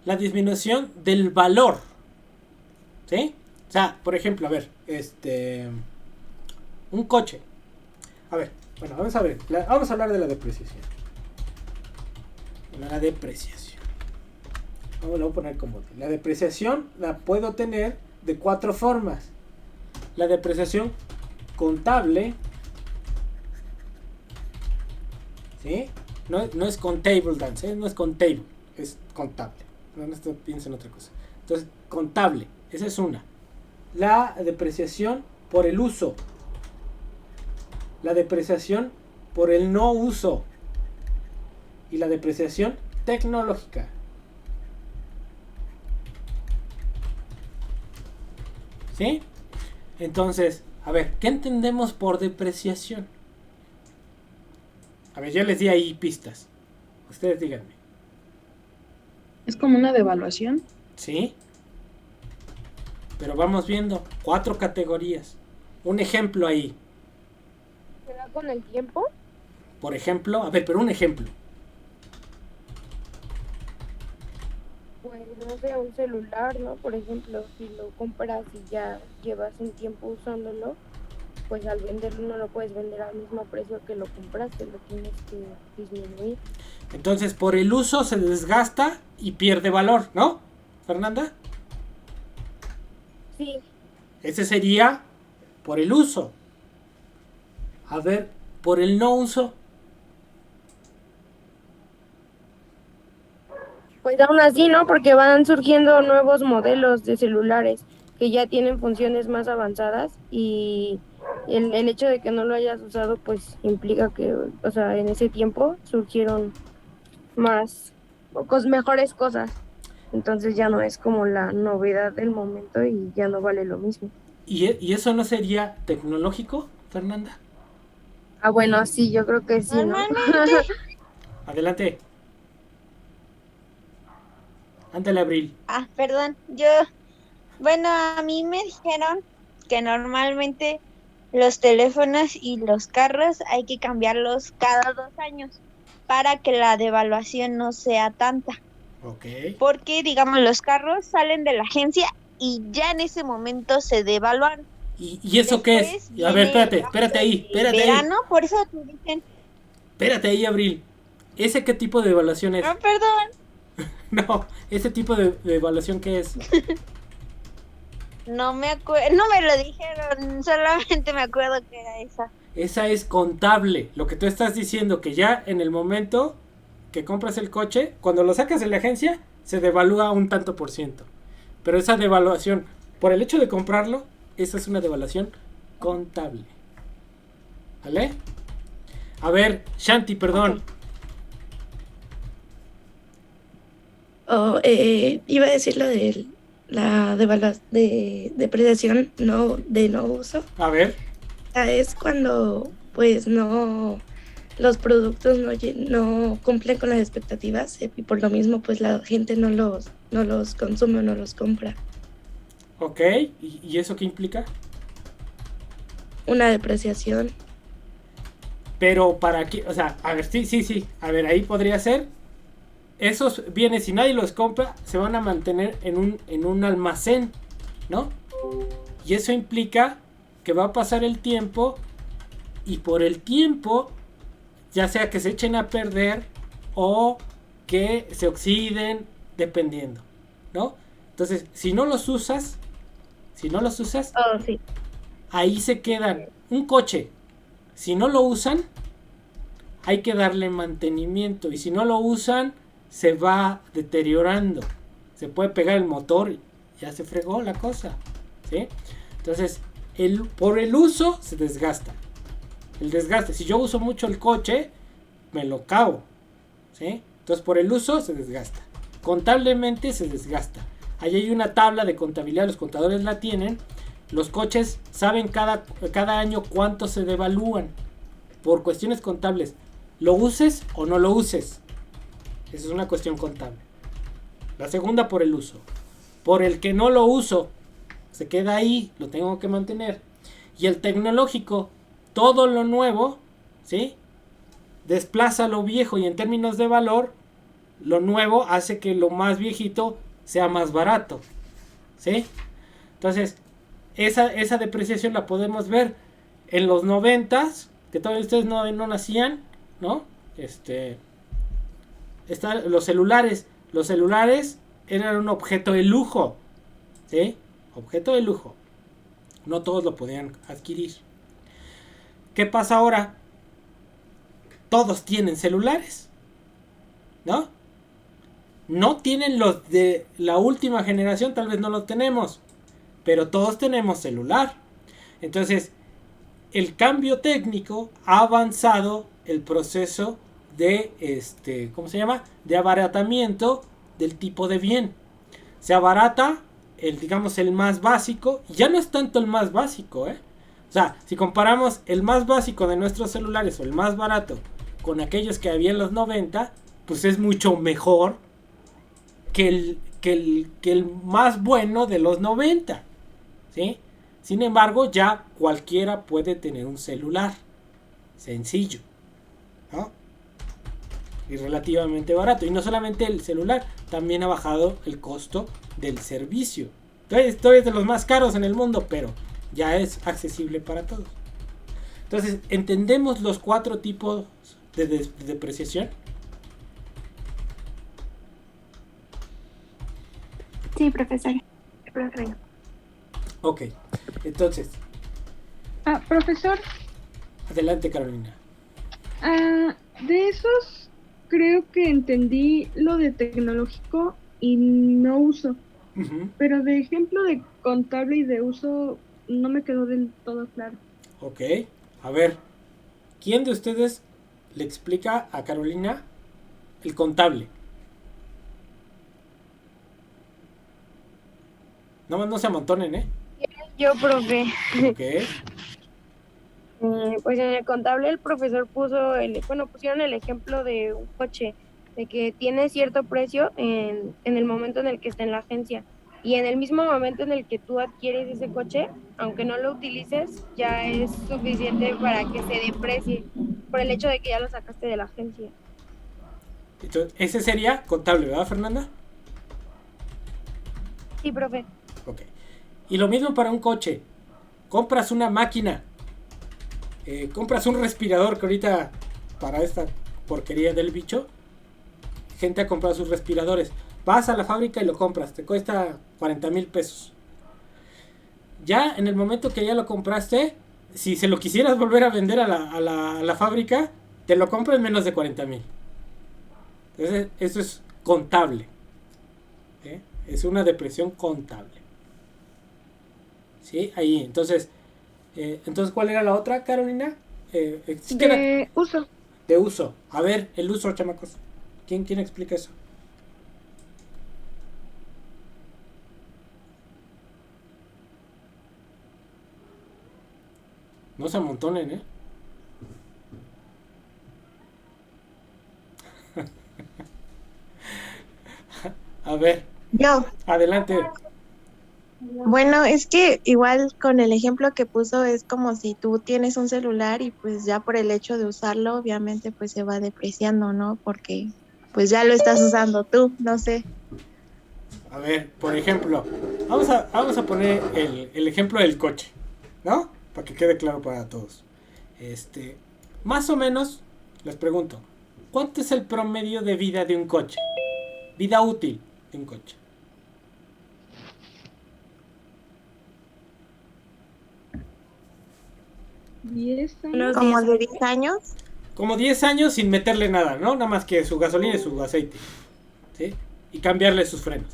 La disminución del valor. ¿Sí? O sea, por ejemplo, a ver, un coche. A ver, bueno, vamos a ver. Vamos a hablar de la depreciación. La depreciación. Vamos a poner como la depreciación la puedo tener de 4 formas. La depreciación contable, ¿sí? No es contable dance, no es contable, es contable. No piensen en otra cosa. Entonces, contable, esa es una. La depreciación por el uso. La depreciación por el no uso. Y la depreciación tecnológica. ¿Sí? Entonces, a ver, ¿qué entendemos por depreciación? A ver, yo les di ahí pistas. Ustedes díganme. ¿Es como una devaluación? ¿Sí? Pero vamos viendo 4 categorías. Un ejemplo ahí. ¿Será con el tiempo? Por ejemplo, a ver, pero un ejemplo. Pues no sé, un celular, ¿no? Por ejemplo, si lo compras y ya llevas un tiempo usándolo, pues al venderlo no lo puedes vender al mismo precio que lo compraste, lo tienes que disminuir. Entonces, por el uso se desgasta y pierde valor, ¿no, Fernanda? Sí. Ese sería por el uso. A ver, por el no uso. Pues aún así, ¿no? Porque van surgiendo nuevos modelos de celulares que ya tienen funciones más avanzadas y el hecho de que no lo hayas usado, pues implica que, o sea, en ese tiempo surgieron mejores cosas. Entonces ya no es como la novedad del momento y ya no vale lo mismo. ¿Y eso no sería tecnológico, Fernanda? Ah, bueno, sí, yo creo que sí, ¿no? Adelante. Ándale, Abril. Perdón, bueno, a mí me dijeron que normalmente los teléfonos y los carros hay que cambiarlos cada 2 años para que la devaluación no sea tanta. Ok. Porque, digamos, los carros salen de la agencia y ya en ese momento se devaluaron. ¿Y eso qué es? A ver, espérate ahí. Verano, por eso te dicen. Espérate ahí, Abril. ¿Ese qué tipo de evaluación es? No, perdón. No, ¿ese tipo de evaluación qué es? No me acuerdo, no me lo dijeron, solamente me acuerdo que era esa. Esa es contable. Lo que tú estás diciendo, que ya en el momento que compras el coche, cuando lo sacas de la agencia, se devalúa un tanto por ciento. Pero esa devaluación, por el hecho de comprarlo, esa es una devaluación contable. ¿Vale? A ver, Shanti, perdón. Iba a decir lo de la depreciación de no uso. A ver. Es cuando pues no, los productos no cumplen con las expectativas y por lo mismo pues la gente no los consume o no los compra. Ok, ¿y eso qué implica? Una depreciación. Pero para qué, o sea, a ver, sí, a ver, ahí podría ser. Esos bienes, si nadie los compra, se van a mantener en un almacén, ¿no? Y eso implica que va a pasar el tiempo y por el tiempo, ya sea que se echen a perder o que se oxiden, dependiendo, ¿no? Entonces, si no los usas, Oh, sí. ahí se quedan. Un coche, si no lo usan, hay que darle mantenimiento. Y si no lo usan, se va deteriorando. Se puede pegar el motor y ya se fregó la cosa, ¿sí? Entonces, por el uso se desgasta. El desgaste, si yo uso mucho el coche, me lo cago, ¿sí? Entonces, por el uso se desgasta. Contablemente se desgasta. Ahí hay una tabla de contabilidad, los contadores la tienen. Los coches saben cada año cuánto se devalúan por cuestiones contables. ¿Lo uses o no lo uses? Esa es una cuestión contable. La segunda, por el uso. Por el que no lo uso, se queda ahí, lo tengo que mantener. Y el tecnológico, todo lo nuevo, ¿sí? Desplaza lo viejo y en términos de valor, lo nuevo hace que lo más viejito sea más barato, ¿sí? Entonces, esa depreciación la podemos ver en los 90s, que todavía ustedes no nacían, ¿no? Están los celulares. Los celulares eran un objeto de lujo, ¿sí? Objeto de lujo. No todos lo podían adquirir. ¿Qué pasa ahora? Todos tienen celulares, ¿no? No tienen los de la última generación, tal vez no los tenemos, pero todos tenemos celular. Entonces, el cambio técnico ha avanzado el proceso de ¿cómo se llama? De abaratamiento del tipo de bien. Se abarata digamos, el más básico. Ya no es tanto el más básico, ¿eh? O sea, si comparamos el más básico de nuestros celulares o el más barato con aquellos que había en los 90, pues es mucho mejor que el más bueno de los 90, ¿sí? Sin embargo, ya cualquiera puede tener un celular sencillo, ¿no? Y relativamente barato. Y no solamente el celular, también ha bajado el costo del servicio. Todavía es de los más caros en el mundo, pero ya es accesible para todos. Entonces, ¿entendemos los 4 tipos de depreciación? Sí, profesor. Ok, entonces, Profesor, adelante, Carolina. de esos creo que entendí lo de tecnológico y no uso, pero de ejemplo de contable y de uso no me quedó del todo claro. Ok, a ver, ¿quién de ustedes le explica a Carolina el contable? No se amontonen, ¿eh? Yo, profe. Ok. Pues en el contable el profesor pusieron el ejemplo de un coche, de que tiene cierto precio en el momento en el que está en la agencia. Y en el mismo momento en el que tú adquieres ese coche, aunque no lo utilices, ya es suficiente para que se deprecie por el hecho de que ya lo sacaste de la agencia. Entonces, ese sería contable, ¿verdad, Fernanda? Sí, profe. Ok. Y lo mismo para un coche. Compras una máquina. Compras un respirador, que ahorita para esta porquería del bicho, gente ha comprado sus respiradores. Vas a la fábrica y lo compras. Te cuesta 40,000 pesos. Ya en el momento que ya lo compraste, si se lo quisieras volver a vender a la fábrica, te lo compra en menos de 40,000. Entonces, eso es contable. Es una depresión contable. ¿Sí? Ahí, entonces, ¿cuál era la otra, Carolina? De uso. De uso. A ver, el uso, chamacos. ¿Quién explica eso? No se amontonen, ¿eh? ver, Yo. adelante. Bueno, es que igual con el ejemplo que puso es como si tú tienes un celular y pues ya por el hecho de usarlo, obviamente pues se va depreciando, ¿no? Porque pues ya lo estás usando tú, no sé. A ver, por ejemplo, vamos a poner el ejemplo del coche, ¿no? Para que quede claro para todos. Más o menos, les pregunto, ¿cuánto es el promedio de vida de un coche? Vida útil de un coche. Como de 10 años. Como 10 años sin meterle nada, ¿no? Nada más que su gasolina y su aceite, ¿sí? Y cambiarle sus frenos.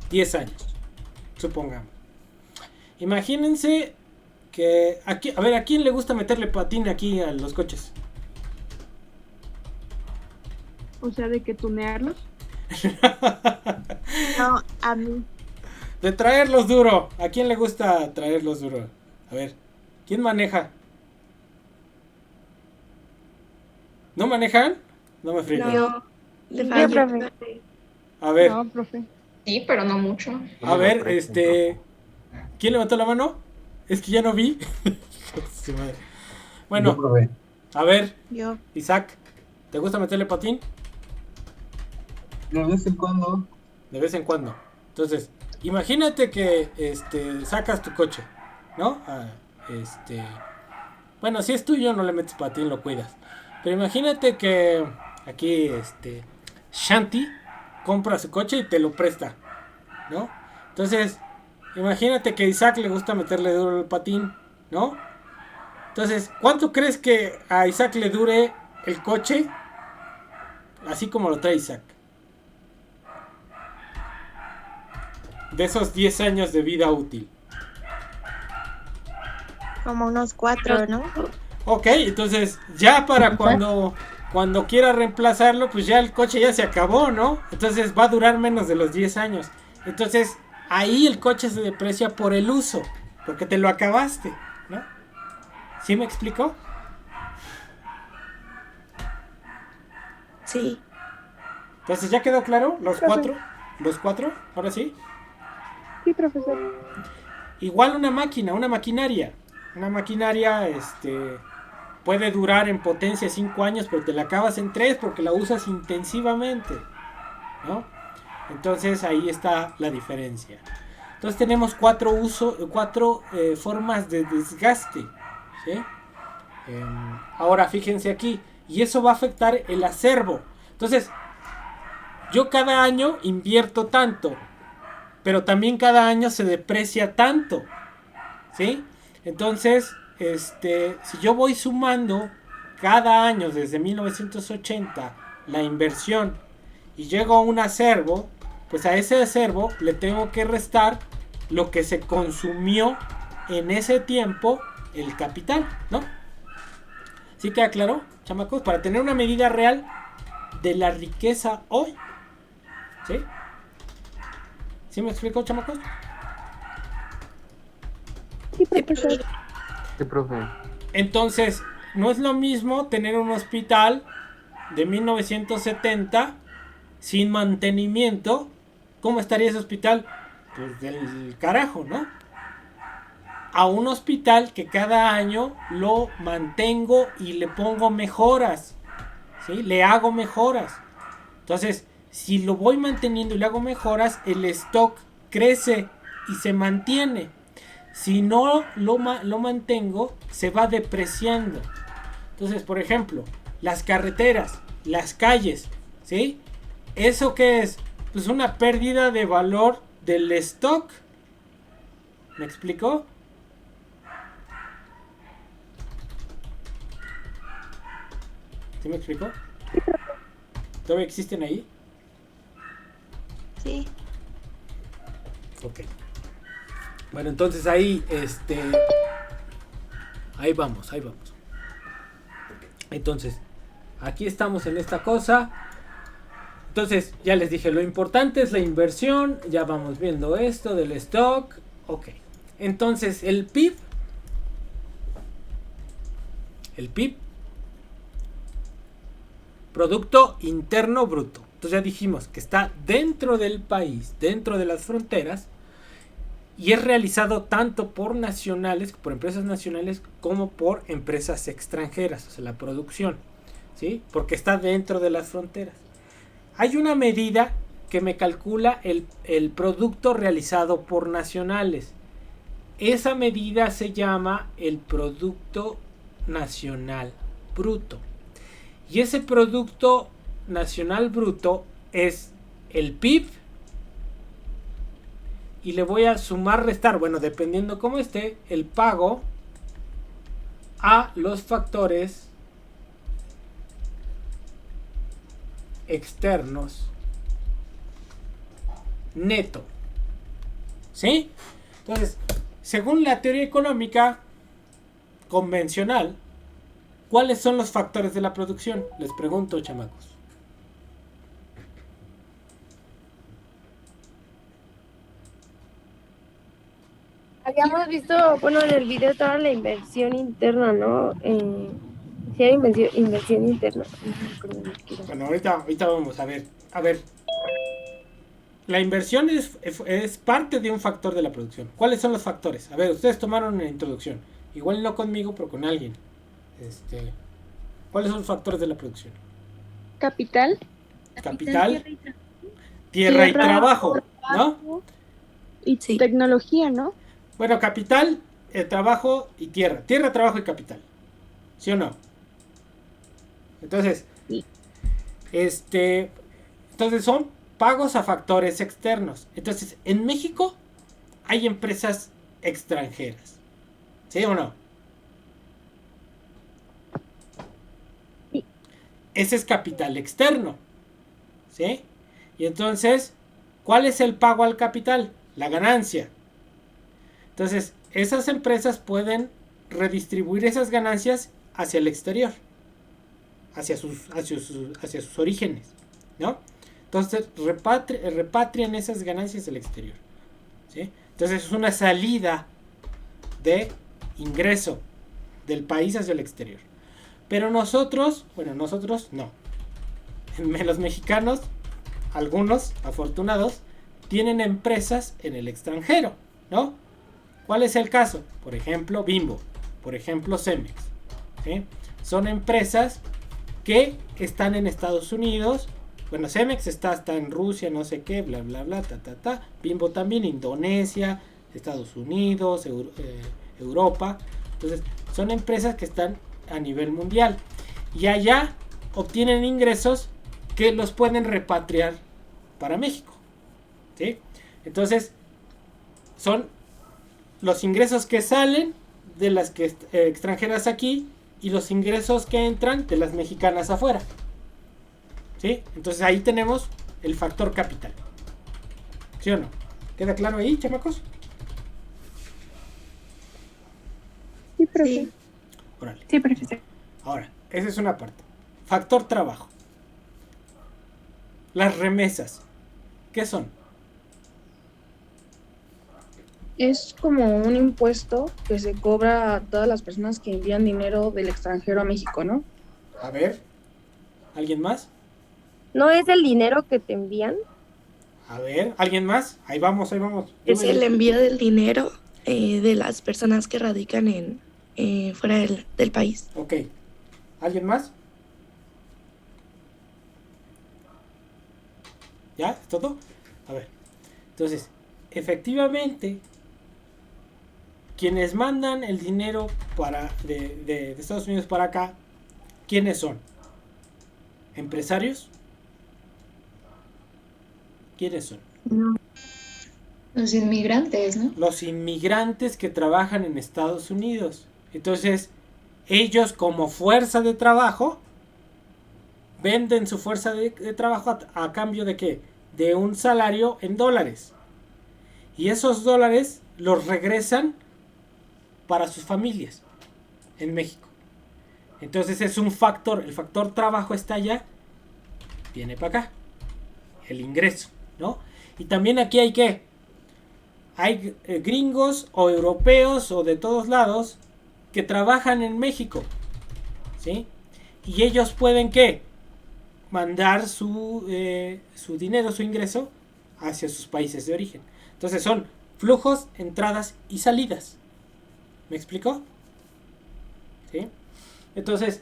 10 años, supongamos. Imagínense que aquí, a ver, ¿a quién le gusta meterle patín aquí a los coches? O sea, de que tunearlos. No, a mí. De traerlos duro. ¿A quién le gusta traerlos duro? A ver, ¿quién maneja? ¿No manejan? No me frío. No, le Sí, fallo. profe. A ver, No, profe. Sí, pero no mucho. a ver, ¿quién levantó la mano? Es que ya no vi. Su madre. Bueno, a ver, Yo. Isaac, ¿te gusta meterle patín? De vez en cuando. De vez en cuando. Entonces, imagínate que sacas tu coche, ¿no? Bueno, si es tuyo no le metes patín, lo cuidas. Pero imagínate que aquí Shanti compra su coche y te lo presta, ¿no? Entonces, imagínate que a Isaac le gusta meterle duro el patín, ¿no? Entonces, ¿cuánto crees que a Isaac le dure el coche? Así como lo trae Isaac. De esos 10 años de vida útil. Como unos 4, ¿no? Ok, entonces ya para cuando quiera reemplazarlo, pues ya el coche ya se acabó, ¿no? Entonces va a durar menos de los 10 años. Entonces ahí el coche se deprecia por el uso, porque te lo acabaste, ¿no? ¿Sí me explico? Sí. Entonces ya quedó claro, los cuatro, ahora sí. Sí, profesor. Igual una maquinaria. Una maquinaria, puede durar en potencia 5 años, pero te la acabas en 3 porque la usas intensivamente, ¿no? Entonces ahí está la diferencia. Entonces tenemos cuatro formas de desgaste, ¿sí? Ahora fíjense aquí, y eso va a afectar el acervo. Entonces, yo cada año invierto tanto, pero también cada año se deprecia tanto, ¿sí? Entonces, si yo voy sumando cada año desde 1980 la inversión y llego a un acervo, pues a ese acervo le tengo que restar lo que se consumió en ese tiempo el capital, ¿no? ¿Sí queda claro, chamacos? Para tener una medida real de la riqueza hoy, ¿sí? ¿Sí me explico, chamacos? Sí, profesor. Sí, profe. Entonces, no es lo mismo tener un hospital de 1970 sin mantenimiento. ¿Cómo estaría ese hospital? Pues del carajo, ¿no? A un hospital que cada año lo mantengo y le pongo mejoras, ¿sí? Le hago mejoras. Entonces, si lo voy manteniendo y le hago mejoras, el stock crece y se mantiene. Si no lo mantengo, se va depreciando. Entonces, por ejemplo, las carreteras, las calles, ¿sí? ¿Eso qué es? Pues una pérdida de valor del stock. ¿Me explico? ¿Sí me explico? ¿Todavía existen ahí? Sí. Ok. Bueno, entonces ahí, ahí vamos. Entonces, aquí estamos en esta cosa. Entonces, ya les dije, lo importante es la inversión. Ya vamos viendo esto del stock. Ok. Entonces, el PIB, Producto Interno Bruto, Entonces ya dijimos que está dentro del país, dentro de las fronteras, y es realizado tanto por nacionales, por empresas nacionales, como por empresas extranjeras, o sea, la producción, ¿sí? Porque está dentro de las fronteras. Hay una medida que me calcula el producto realizado por nacionales. Esa medida se llama el Producto Nacional Bruto. Y ese Producto Nacional Bruto es el PIB. Y le voy a sumar, restar, bueno, dependiendo cómo esté, el pago a los factores externos neto. ¿Sí? Entonces, según la teoría económica convencional, ¿cuáles son los factores de la producción? Les pregunto, chamacos. Habíamos visto, bueno, en el video estaba la inversión interna, ¿no? Sí, era inversión interna. Bueno, ahorita vamos a ver. A ver. La inversión es parte de un factor de la producción. ¿Cuáles son los factores? A ver, ustedes tomaron la introducción. Igual no conmigo, pero con alguien. ¿Cuáles son los factores de la producción? Capital. Capital. Tierra y trabajo, ¿no? Y tecnología, ¿no? Bueno, capital, trabajo y tierra. Tierra, trabajo y capital. ¿Sí o no? Entonces, entonces son pagos a factores externos. Entonces, en México hay empresas extranjeras. ¿Sí o no? Sí. Ese es capital externo. ¿Sí? Y entonces, ¿cuál es el pago al capital? La ganancia. Entonces, esas empresas pueden redistribuir esas ganancias hacia el exterior, hacia sus orígenes, ¿no? Entonces, repatrian esas ganancias al exterior, ¿sí? Entonces, es una salida de ingreso del país hacia el exterior. Pero nosotros no. Los mexicanos, algunos afortunados, tienen empresas en el extranjero, ¿no? ¿Cuál es el caso? Por ejemplo, Bimbo, por ejemplo, Cemex, ¿sí? Son empresas que están en Estados Unidos. Bueno, Cemex está hasta en Rusia, no sé qué, bla, bla, bla, ta. Bimbo también, Indonesia, Estados Unidos, Europa. Entonces, son empresas que están a nivel mundial. Y allá obtienen ingresos que los pueden repatriar para México, ¿sí? Entonces, son los ingresos que salen de las que extranjeras aquí y los ingresos que entran de las mexicanas afuera, ¿sí? Entonces ahí tenemos el factor capital. ¿Sí o no? ¿Queda claro ahí, chamacos? Sí, profe. Órale. Sí, profesor. Ahora, esa es una parte. Factor trabajo. Las remesas. ¿Qué son? Es como un impuesto que se cobra a todas las personas que envían dinero del extranjero a México, ¿no? A ver, ¿alguien más? ¿No es el dinero que te envían? A ver, ¿alguien más? Ahí vamos. Es el envío del dinero de las personas que radican fuera del país. Ok. ¿Alguien más? ¿Ya? ¿Es todo? A ver. Entonces, efectivamente, quienes mandan el dinero de Estados Unidos para acá, ¿quiénes son? ¿Empresarios? ¿Quiénes son? No. Los inmigrantes, ¿no? Los inmigrantes que trabajan en Estados Unidos. Entonces, ellos como fuerza de trabajo venden su fuerza de trabajo a cambio de ¿qué? De un salario en dólares. Y esos dólares los regresan para sus familias en México. Entonces es un factor, el factor trabajo está allá, viene para acá, el ingreso, ¿no? Y también aquí hay ¿qué? Hay gringos o europeos o de todos lados que trabajan en México, ¿sí? Y ellos pueden ¿qué? mandar su dinero, su ingreso hacia sus países de origen. Entonces son flujos, entradas y salidas. ¿Me explico? ¿Sí? Entonces,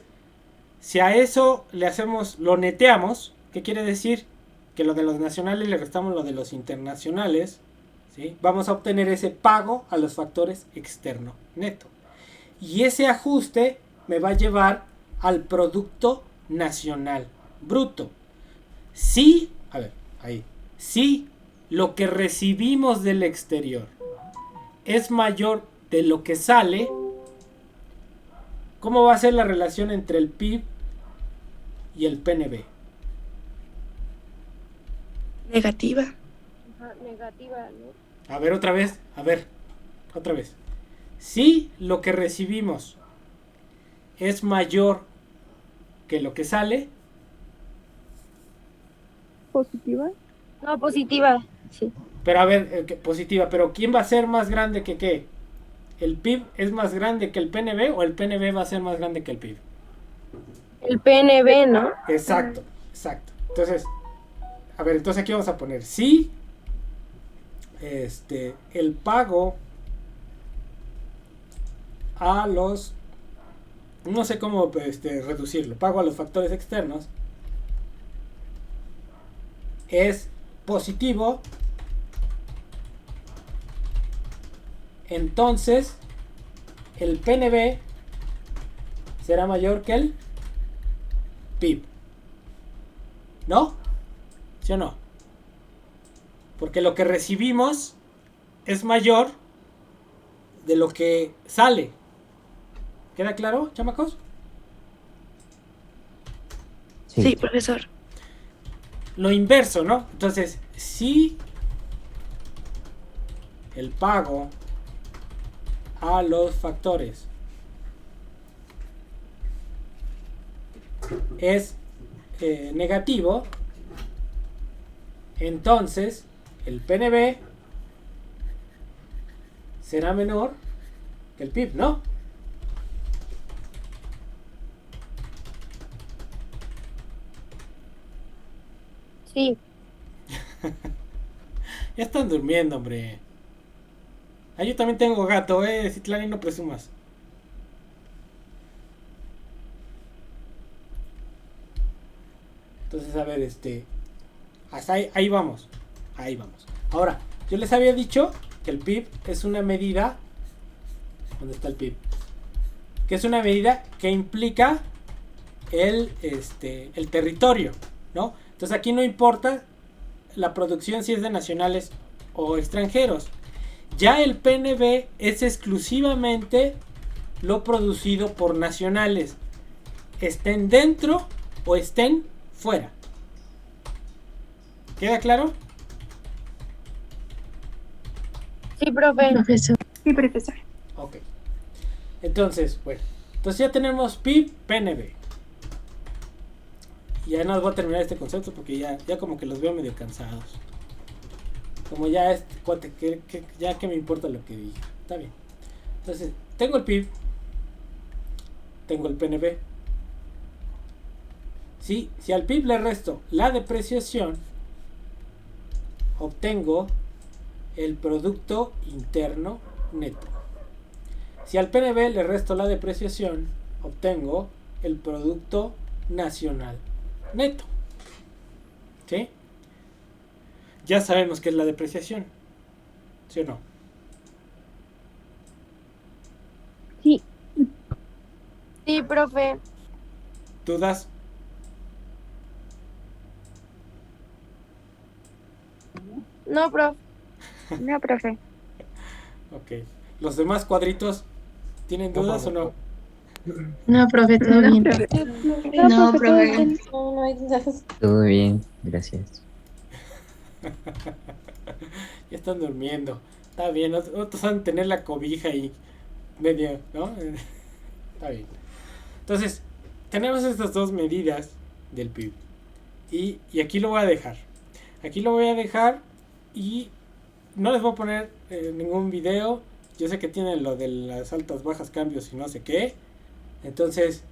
si a eso le hacemos, lo neteamos, ¿qué quiere decir? Que lo de los nacionales le restamos lo de los internacionales, ¿sí? Vamos a obtener ese pago a los factores externo neto. Y ese ajuste me va a llevar al Producto Nacional Bruto. Si, a ver, ahí, si lo que recibimos del exterior es mayor de lo que sale, ¿cómo va a ser la relación entre el PIB y el PNB? Negativa. Ajá, negativa, ¿no? A ver, otra vez. Si lo que recibimos es mayor que lo que sale. ¿Positiva? No, positiva. Sí. Pero a ver, positiva. Pero ¿quién va a ser más grande que qué? ¿El PIB es más grande que el PNB o el PNB va a ser más grande que el PIB? El PNB, ¿no? Exacto. Entonces, a ver, entonces aquí vamos a poner si el pago a los, no sé cómo reducirlo, pago a los factores externos es positivo, entonces el PNB será mayor que el PIB, ¿no? ¿Sí o no? Porque lo que recibimos es mayor de lo que sale. ¿Queda claro, chamacos? Sí, profesor. Lo inverso, ¿no? Entonces, si el pago a los factores es negativo, entonces el PNB será menor que el PIB, ¿no? Sí. Ya están durmiendo, hombre. Ah, yo también tengo gato, Citlani, no presumas. Entonces, a ver, hasta ahí vamos. Ahí vamos. Ahora, yo les había dicho que el PIB es una medida. ¿Dónde está el PIB? Que es una medida que implica el territorio, ¿no? Entonces aquí no importa la producción si es de nacionales o extranjeros. Ya el PNB es exclusivamente lo producido por nacionales, estén dentro o estén fuera. ¿Queda claro? Sí, profe. Sí, profesor. Ok. Entonces, bueno. Entonces ya tenemos PIB, PNB. Y ya no voy a terminar este concepto porque ya como que los veo medio cansados. Como ya ya que me importa lo que diga. Está bien. Entonces, tengo el PIB. Tengo el PNB. Si al PIB le resto la depreciación, obtengo el Producto Interno Neto. Si al PNB le resto la depreciación, obtengo el Producto Nacional Neto. ¿Sí? Ya sabemos qué es la depreciación. ¿Sí o no? Sí. Sí, profe. ¿Dudas? No, profe. No, profe. Ok. ¿Los demás cuadritos tienen dudas o no? No, profe, todo bien. No, profe. No hay dudas. Todo bien, gracias. Ya están durmiendo. Está bien, otros van a tener la cobija y medio, ¿no? Está bien. Entonces, tenemos estas dos medidas del PIB. Y aquí lo voy a dejar. Aquí lo voy a dejar y no les voy a poner ningún video. Yo sé que tienen lo de las altas, bajas, cambios y no sé qué. Entonces,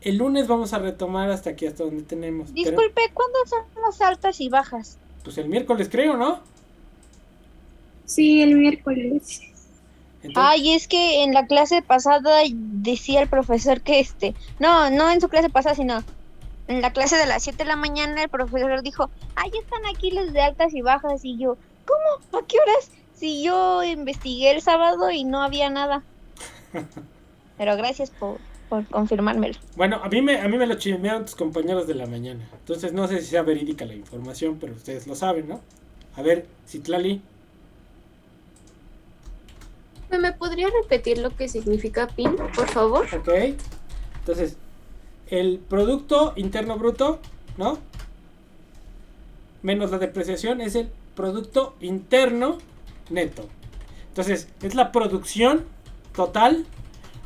El lunes vamos a retomar hasta aquí, hasta donde tenemos. Disculpe, ¿cuándo son las altas y bajas? Pues el miércoles creo, ¿no? Sí, el miércoles. Entonces, Ay, es que en la clase pasada decía el profesor que no en su clase pasada, sino en la clase de las 7 de la mañana el profesor dijo, ay, están aquí los de altas y bajas, y yo, ¿cómo? ¿A qué horas? Si yo investigué el sábado y no había nada. Pero gracias por confirmármelo. bueno, a mí me lo chismearon tus compañeros de la mañana. Entonces no sé si sea verídica la información, pero ustedes lo saben, ¿no? A ver, Citlali. ¿Me podría repetir lo que significa PIN, por favor? Ok. Entonces, el Producto Interno Bruto, ¿no? Menos la depreciación es el Producto Interno Neto. Entonces, es la producción total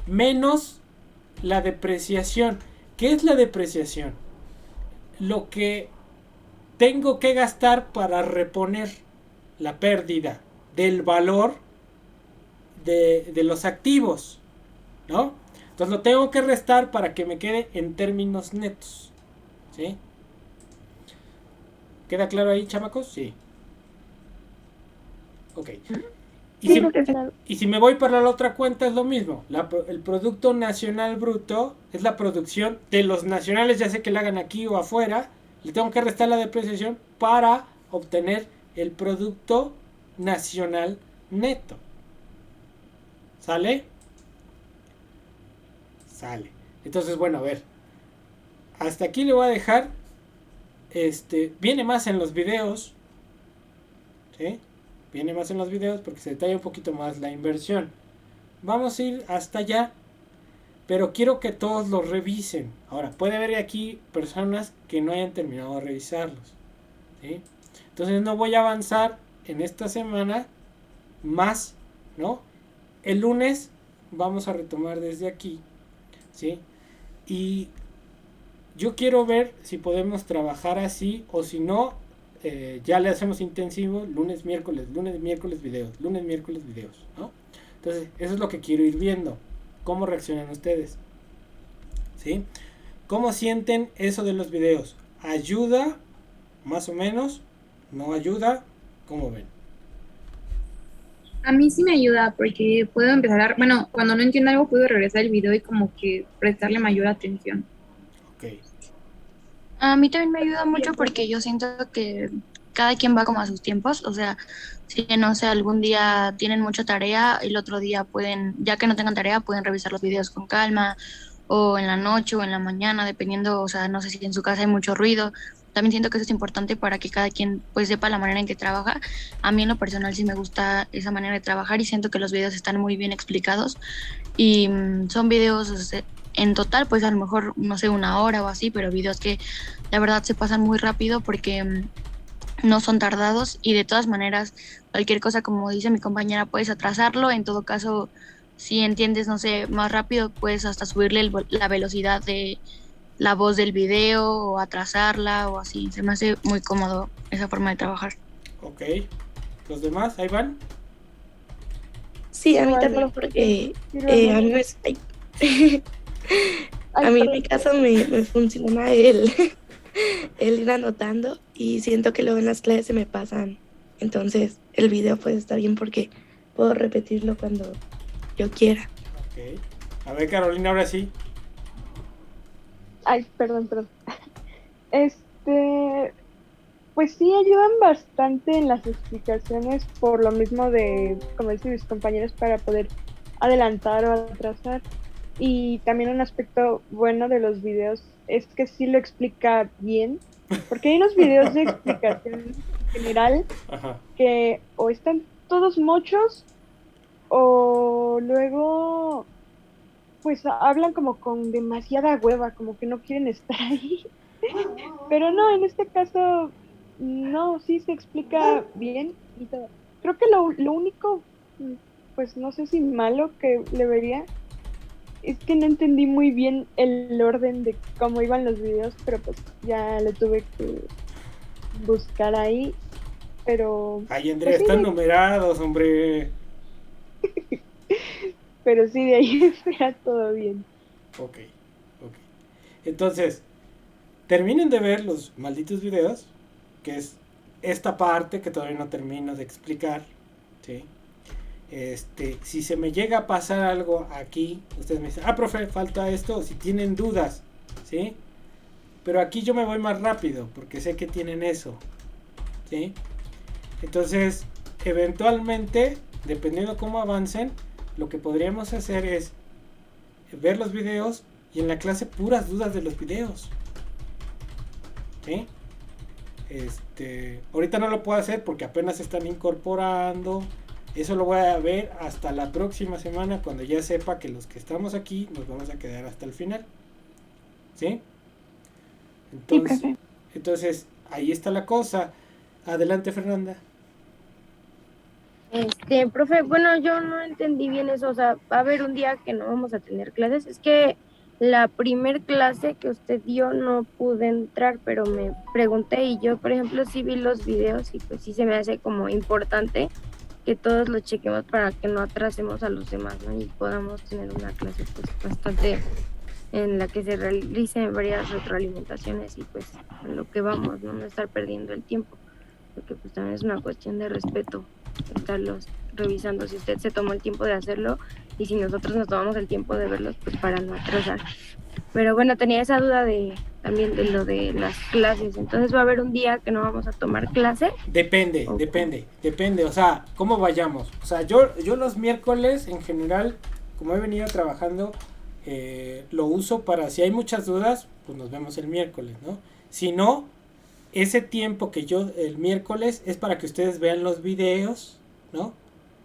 menos la depreciación. ¿Qué es la depreciación? Lo que tengo que gastar para reponer la pérdida del valor de los activos, ¿no? Entonces lo tengo que restar para que me quede en términos netos, ¿sí? ¿Queda claro ahí, chamacos? Sí. Ok. Y si me voy para la otra cuenta es lo mismo. El Producto Nacional Bruto es la producción de los nacionales, ya sé que la hagan aquí o afuera. Le tengo que restar la depreciación para obtener el Producto Nacional Neto. ¿Sale? Sale. Entonces, bueno, a ver. Hasta aquí le voy a dejar. Viene más en los videos. ¿Sí? Viene más en los videos porque se detalla un poquito más la inversión. Vamos a ir hasta allá. Pero quiero que todos lo revisen. Ahora, puede haber aquí personas que no hayan terminado de revisarlos. ¿Sí? Entonces no voy a avanzar en esta semana más, ¿no? El lunes vamos a retomar desde aquí, ¿sí? Y yo quiero ver si podemos trabajar así o si no, ya le hacemos intensivo lunes, miércoles videos, ¿no? Entonces, eso es lo que quiero ir viendo. ¿Cómo reaccionan ustedes? ¿Sí? ¿Cómo sienten eso de los videos? ¿Ayuda? Más o menos. ¿No ayuda? ¿Cómo ven? A mí sí me ayuda porque puedo empezar, bueno, cuando no entiendo algo puedo regresar el video y como que prestarle mayor atención. Ok. A mí también me ayuda mucho porque yo siento que cada quien va como a sus tiempos, o sea, si no sé, algún día tienen mucha tarea, el otro día pueden, ya que no tengan tarea, pueden revisar los videos con calma, o en la noche o en la mañana, dependiendo, o sea, no sé si en su casa hay mucho ruido. También siento que eso es importante para que cada quien pues sepa la manera en que trabaja. A mí en lo personal sí me gusta esa manera de trabajar y siento que los videos están muy bien explicados y son videos, o sea, en total pues a lo mejor no sé, 1 hora o así, pero videos que la verdad se pasan muy rápido porque no son tardados y de todas maneras cualquier cosa, como dice mi compañera, puedes atrasarlo. En todo caso, si entiendes, no sé, más rápido, puedes hasta subirle la velocidad de la voz del video o atrasarla o así. Se me hace muy cómodo esa forma de trabajar. Ok. ¿Los demás? ¿Ahí van? Sí, a mí también porque a mí a mí en mi caso me funciona el ir anotando y siento que luego en las clases se me pasan. Entonces el video pues está bien porque puedo repetirlo cuando yo quiera. Ok. A ver, Carolina, ahora sí. Ay, perdón. Pues sí ayudan bastante en las explicaciones por lo mismo de, como dicen mis compañeros, para poder adelantar o atrasar. Y también un aspecto bueno de los videos es que sí lo explica bien, porque hay unos videos de explicación general que o están todos mochos o luego pues hablan como con demasiada hueva, como que no quieren estar ahí. Pero no, en este caso no, sí se explica bien y todo. Creo que lo único, pues no sé si malo que le vería, es que no entendí muy bien el orden de cómo iban los videos, pero pues ya lo tuve que buscar ahí, pero... Ay, Andrea, pues, sí, están numerados, hombre. pero sí, de ahí fuera todo bien. Ok. Entonces, terminen de ver los malditos videos, que es esta parte que todavía no termino de explicar, ¿sí? Si se me llega a pasar algo aquí, ustedes me dicen, profe, falta esto, si tienen dudas, ¿sí? Pero aquí yo me voy más rápido, porque sé que tienen eso, ¿sí? Entonces, eventualmente, dependiendo cómo avancen, lo que podríamos hacer es ver los videos y en la clase puras dudas de los videos, ¿sí? Ahorita no lo puedo hacer porque apenas se están incorporando. Eso lo voy a ver hasta la próxima semana, cuando ya sepa que los que estamos aquí nos vamos a quedar hasta el final, ¿sí? Entonces ahí está la cosa. Adelante, Fernanda. Profe, bueno, yo no entendí bien eso, o sea, va a haber un día que no vamos a tener clases. Es que la primer clase que usted dio no pude entrar, pero me pregunté y yo, por ejemplo, sí vi los videos y pues sí se me hace como importante que todos lo chequemos para que no atrasemos a los demás, ¿no? Y podamos tener una clase pues bastante en la que se realicen varias retroalimentaciones y pues en lo que vamos, no estar perdiendo el tiempo, porque pues también es una cuestión de respeto estarlos revisando si usted se tomó el tiempo de hacerlo y si nosotros nos tomamos el tiempo de verlos, pues para no atrasar. Pero bueno, tenía esa duda también de lo de las clases. Entonces va a haber un día que no vamos a tomar clase. Depende, o sea, cómo vayamos. O sea, yo los miércoles en general, como he venido trabajando, lo uso para, si hay muchas dudas, pues nos vemos el miércoles, ¿no? Si no, ese tiempo que yo, el miércoles, es para que ustedes vean los videos, ¿no?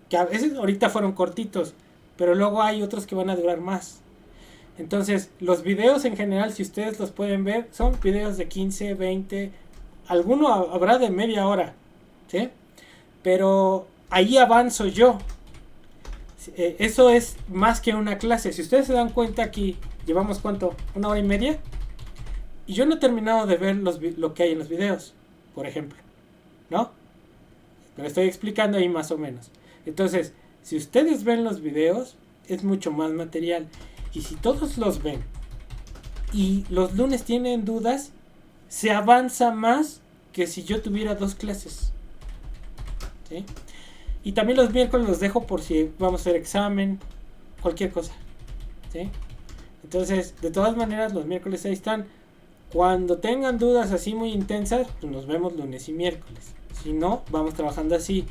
Que a veces ahorita fueron cortitos, pero luego hay otros que van a durar más. Entonces, los videos en general, si ustedes los pueden ver, son videos de 15, 20, alguno habrá de media hora, ¿sí? Pero ahí avanzo yo. Eso es más que una clase. Si ustedes se dan cuenta, aquí llevamos ¿cuánto? ¿1 hora y media? Y yo no he terminado de ver lo que hay en los videos, por ejemplo, ¿no? Pero estoy explicando ahí más o menos. Entonces, si ustedes ven los videos, es mucho más material. Y si todos los ven y los lunes tienen dudas, se avanza más que si yo tuviera 2 clases, ¿sí? Y también los miércoles los dejo por si vamos a hacer examen, cualquier cosa, ¿sí? Entonces, de todas maneras, los miércoles ahí están. Cuando tengan dudas así muy intensas, pues nos vemos lunes y miércoles. Si no, vamos trabajando así.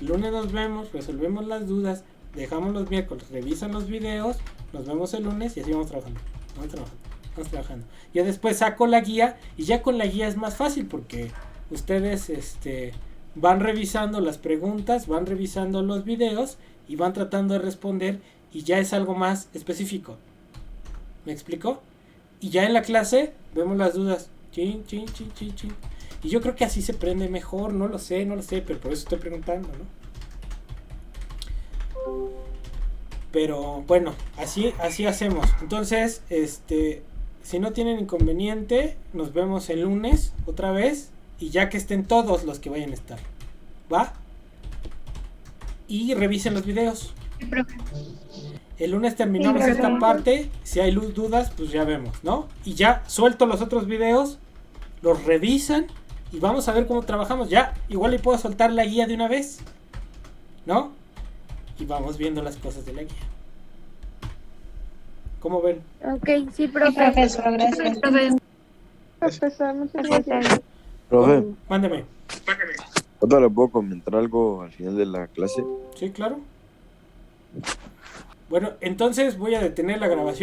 Lunes nos vemos, resolvemos las dudas, dejamos los miércoles, revisan los videos, nos vemos el lunes y así vamos trabajando. Yo después saco la guía y ya con la guía es más fácil porque ustedes van revisando las preguntas, van revisando los videos y van tratando de responder y ya es algo más específico. ¿Me explico? Y ya en la clase vemos las dudas. Chin. Y yo creo que así se prende mejor, no lo sé, pero por eso estoy preguntando, ¿no? Pero bueno, así hacemos. Entonces, si no tienen inconveniente, nos vemos el lunes otra vez. Y ya que estén todos los que vayan a estar, ¿va? Y revisen los videos. El lunes terminamos esta parte. Si hay dudas, pues ya vemos, ¿no? Y ya suelto los otros videos, los revisan y vamos a ver cómo trabajamos. Ya, igual le puedo soltar la guía de una vez, ¿no? Y vamos viendo las cosas de la guía. ¿Cómo ven? Ok, sí, profe. Profesor, gracias. Profesor, muchas gracias. Profe, Mándeme. ¿cuándo le puedo comentar algo al final de la clase? Sí, claro. Bueno, entonces voy a detener la grabación.